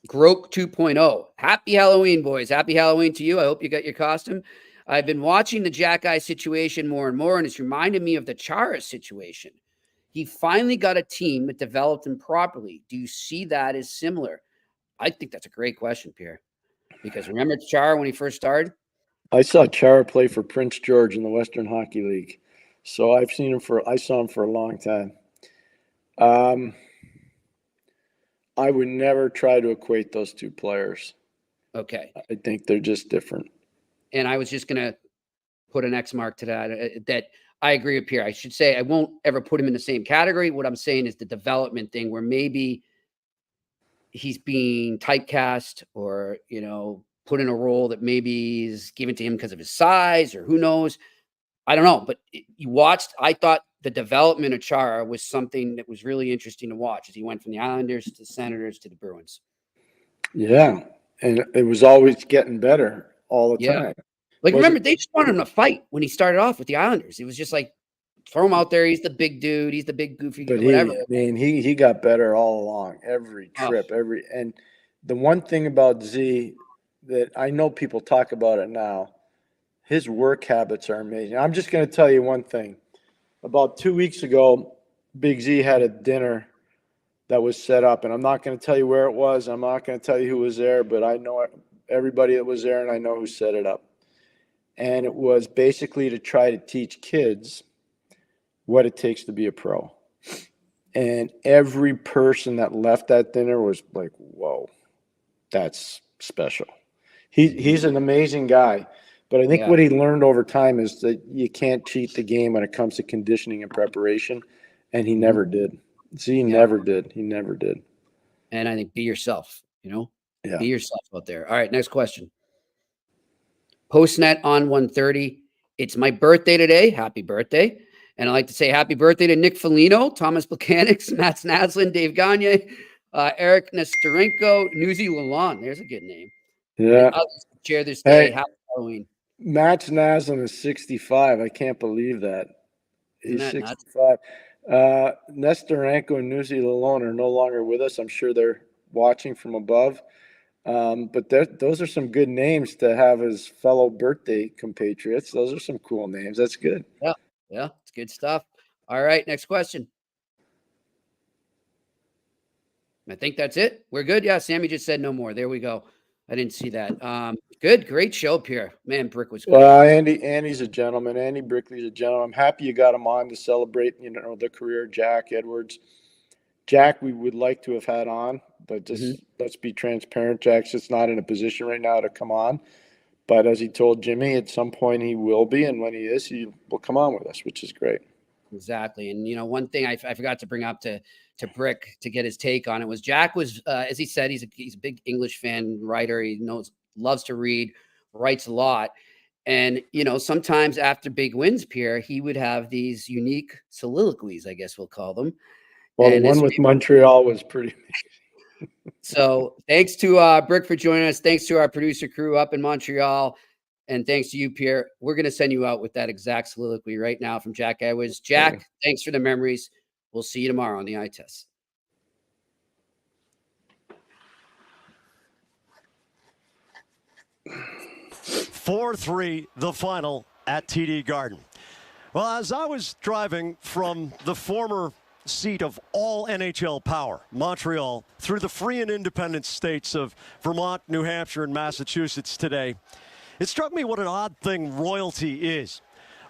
Groke 2.0. Happy Halloween, boys. Happy Halloween to you. I hope you got your costume. I've been watching the Jack Eye situation more and more, and it's reminded me of the Chara situation. He finally got a team that developed him properly. Do you see that as similar? I think that's a great question, Pierre. Because remember Chara when he first started? I saw Chara play for Prince George in the Western Hockey League. So I saw him for a long time. I would never try to equate those two players. Okay. I think they're just different. And I was just going to put an X mark to that I agree with Pierre. I should say I won't ever put him in the same category. What I'm saying is the development thing where maybe he's being typecast or, put in a role that maybe is given to him because of his size or who knows. I don't know. But you watched, I thought the development of Chara was something that was really interesting to watch as he went from the Islanders to the Senators to the Bruins. Yeah, and it was always getting better all the time. Like, remember, they just wanted him to fight when he started off with the Islanders. It was just like, throw him out there. He's the big dude. He's the big goofy, but whatever. He got better all along, every trip, and the one thing about Z that I know people talk about it now, his work habits are amazing. I'm just going to tell you one thing. About 2 weeks ago, Big Z had a dinner that was set up, and I'm not going to tell you where it was. I'm not going to tell you who was there, but I know everybody that was there, and I know who set it up. And it was basically to try to teach kids what it takes to be a pro. And every person that left that dinner was like, whoa, that's special. He's an amazing guy. But I think what he learned over time is that you can't cheat the game when it comes to conditioning and preparation. And he never did. See, he never did. He never did. And I think be yourself, Yeah. Be yourself out there. All right, next question. Postnet on 130. It's my birthday today. Happy birthday. And I'd like to say happy birthday to Nick Foligno, Thomas Plekanec, Matt Naslin, Dave Gagne, Eric Nestorenko, Newsy Lalonde. There's a good name. Yeah. Others share this day. Hey, Happy Halloween. Matt Naslin is 65. I can't believe that. He's 65. Nestorenko and Newsy Lalonde are no longer with us. I'm sure they're watching from above. But those are some good names to have as fellow birthday compatriots. Those are some cool names. That's good. Yeah, it's good stuff. All right, next question. I think that's it. We're good. Yeah, Sammy just said no more. There we go. I didn't see that. Good, great show, Pierre. Man, Brick was good. Well, Andy's a gentleman. Andy Brickley's a gentleman. I'm happy you got him on to celebrate, the career of Jack Edwards. Jack, we would like to have had on, but just let's be transparent. Jack's just not in a position right now to come on. But as he told Jimmy, at some point he will be, and when he is, he will come on with us, which is great. Exactly. And, one thing I forgot to bring up to Brick to get his take on it was Jack was, as he said, he's a big English fan, writer. He loves to read, writes a lot. And, sometimes after big wins, Pierre, he would have these unique soliloquies, I guess we'll call them. Well, the one with Montreal was pretty amazing. So thanks to Brick for joining us. Thanks to our producer crew up in Montreal. And thanks to you, Pierre. We're going to send you out with that exact soliloquy right now from Jack Edwards. Jack, thanks for the memories. We'll see you tomorrow on the eye test. 4-3, the final at TD Garden. Well, as I was driving from the former seat of all NHL power, Montreal, through the free and independent states of Vermont, New Hampshire, and Massachusetts today, it struck me what an odd thing royalty is.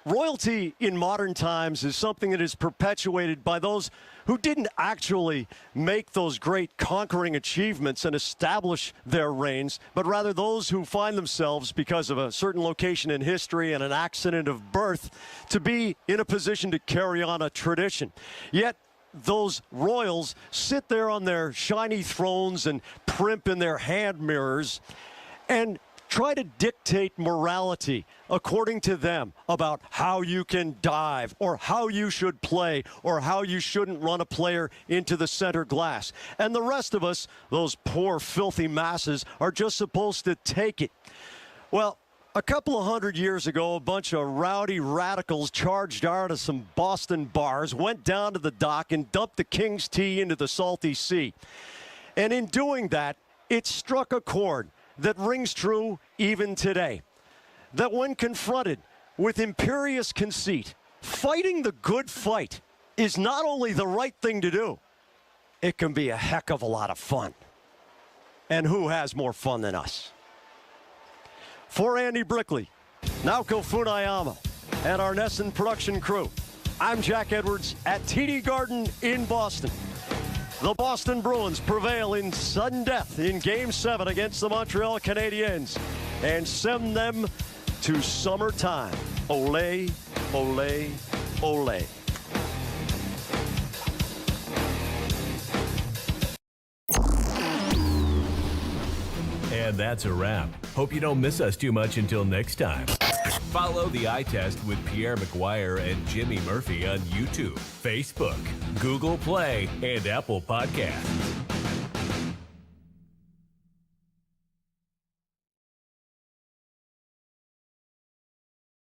Royalty in modern times is something that is perpetuated by those who didn't actually make those great conquering achievements and establish their reigns, but rather those who find themselves, because of a certain location in history and an accident of birth, to be in a position to carry on a tradition. Yet those royals sit there on their shiny thrones and primp in their hand mirrors and try to dictate morality according to them about how you can dive or how you should play or how you shouldn't run a player into the center glass. And the rest of us, those poor filthy masses, are just supposed to take it. Well, a couple of hundred years ago, a bunch of rowdy radicals charged out of some Boston bars, went down to the dock and dumped the King's tea into the salty sea. And in doing that, it struck a chord that rings true even today. That when confronted with imperious conceit, fighting the good fight is not only the right thing to do, it can be a heck of a lot of fun. And who has more fun than us? For Andy Brickley, Naoko Funayama, and our Nesson production crew, I'm Jack Edwards at TD Garden in Boston. The Boston Bruins prevail in sudden death in Game 7 against the Montreal Canadiens and send them to summertime. Ole, ole, ole. And that's a wrap. Hope you don't miss us too much until next time. Follow The Eye Test with Pierre McGuire and Jimmy Murphy on YouTube, Facebook, Google Play, and Apple Podcasts.